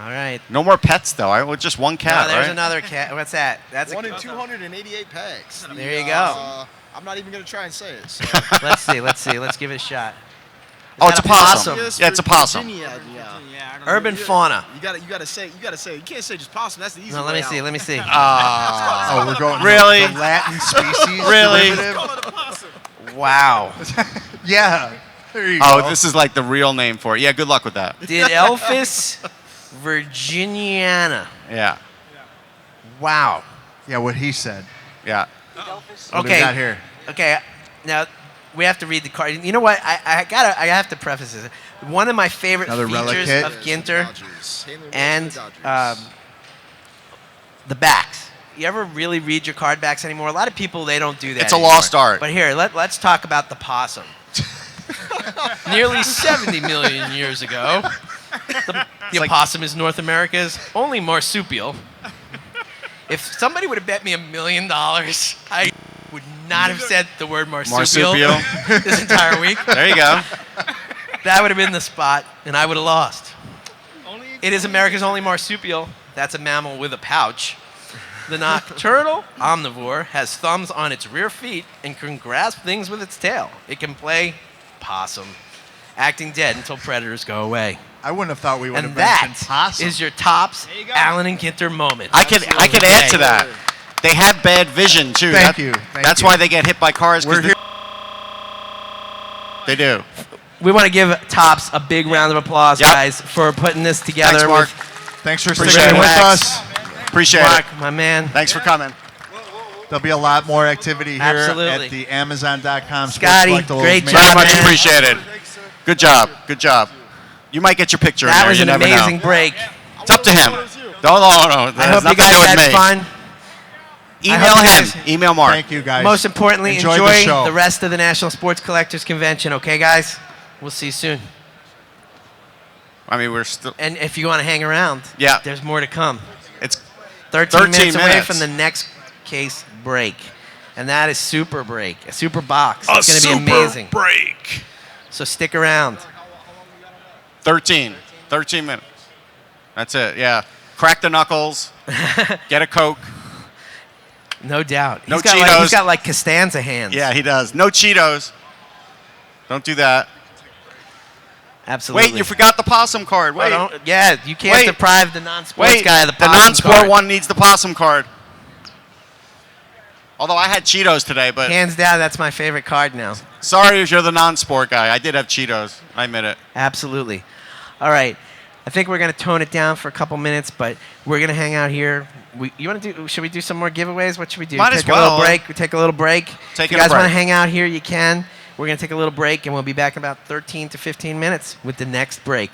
All right. No more pets, though. Just one cat, No, there's right? another cat. What's that? That's One a. in 288 packs. There you go. I'm not even going to try and say it. So. Let's see. Let's give it a shot. Is Oh, that it's a possum. Yes, Yeah, it's a for possum. Virginia, yeah. Yeah, I don't know. Urban fauna. You gotta say. You can't say just possum. That's the easy No, way let me see. Oh, we're going Really? the Latin species. Really? derivative? Wow. Yeah. There you Oh, go. this is like the real name for it. Yeah, good luck with that. Did Elphis Virginiana. Yeah. Wow. Yeah, what he said. Yeah. What do we got here? Okay. Now we have to read the card. You know what? I have to preface this. One of my favorite Another relic features hit? of Ginter Dodgers. and Dodgers. the backs. You ever really read your card backs anymore? A lot of people, they don't do that It's a anymore. lost art. But here, let's talk about the possum. Nearly 70 million years ago, the opossum is North America's only marsupial. If somebody would have bet me $1 million, I would not have said the word marsupial, Marsupial. this entire week. There you go. That would have been the spot, and I would have lost. Only It is America's only marsupial. That's a mammal with a pouch. The nocturnal omnivore has thumbs on its rear feet and can grasp things with its tail. It can play possum, acting dead until predators go away. I wouldn't have thought we would And have that mentioned possum. is your Tops There you go. Allen and Ginter moment. I could add to that. They have bad vision too. Thank you. Thank That's you. why they get hit by cars. 'Cause We're here. They do. We want to give Tops a big round of applause, Yep. guys, for putting this together. Thanks, Mark. Thanks for Appreciate sticking it. with Max. us. Appreciate Mark, it. my man. Thanks for coming. There'll be a lot more activity here Absolutely. at the Amazon.com. Scotty, Sports Collectibles great main job, Very much man. appreciated. Good job. Good job. You might get your picture in That there. was You an never amazing know. break. It's up to him. No. I That has hope you nothing to guys do with had me. fun. Email hope you him. guys- Email Mark. Thank you, guys. Most importantly, Enjoy enjoy the show. the rest of the National Sports Collectors Convention, okay, guys? We'll see you soon. I mean, we're still. And if you want to hang around, Yeah. there's more to come. It's 13 minutes away minutes. from the next case break. And that is Super Break, a super box. It's going to be amazing. break. So stick around. 13 minutes. That's it. Yeah. Crack the knuckles. Get a Coke. No doubt. No he's got Cheetos. he's got like Costanza hands. Yeah, he does. No Cheetos. Don't do that. Absolutely. Wait, you forgot the possum card. Oh, Wait. yeah, you can't Wait. deprive the non-sports Wait. guy of the The possum non-sport card. one needs the possum card. Although I had Cheetos today, but Hands down, that's my favorite card now. sorry if you're the non-sport guy. I did have Cheetos. I admit it. Absolutely. All right. I think we're going to tone it down for a couple minutes, but we're going to hang out here. You want to do? Should we do some more giveaways? What should we do? Might take as a little well. break. We take a little break. Taking if you a guys want to break. hang out here, you can. We're going to take a little break, and we'll be back in about 13 to 15 minutes with the next break.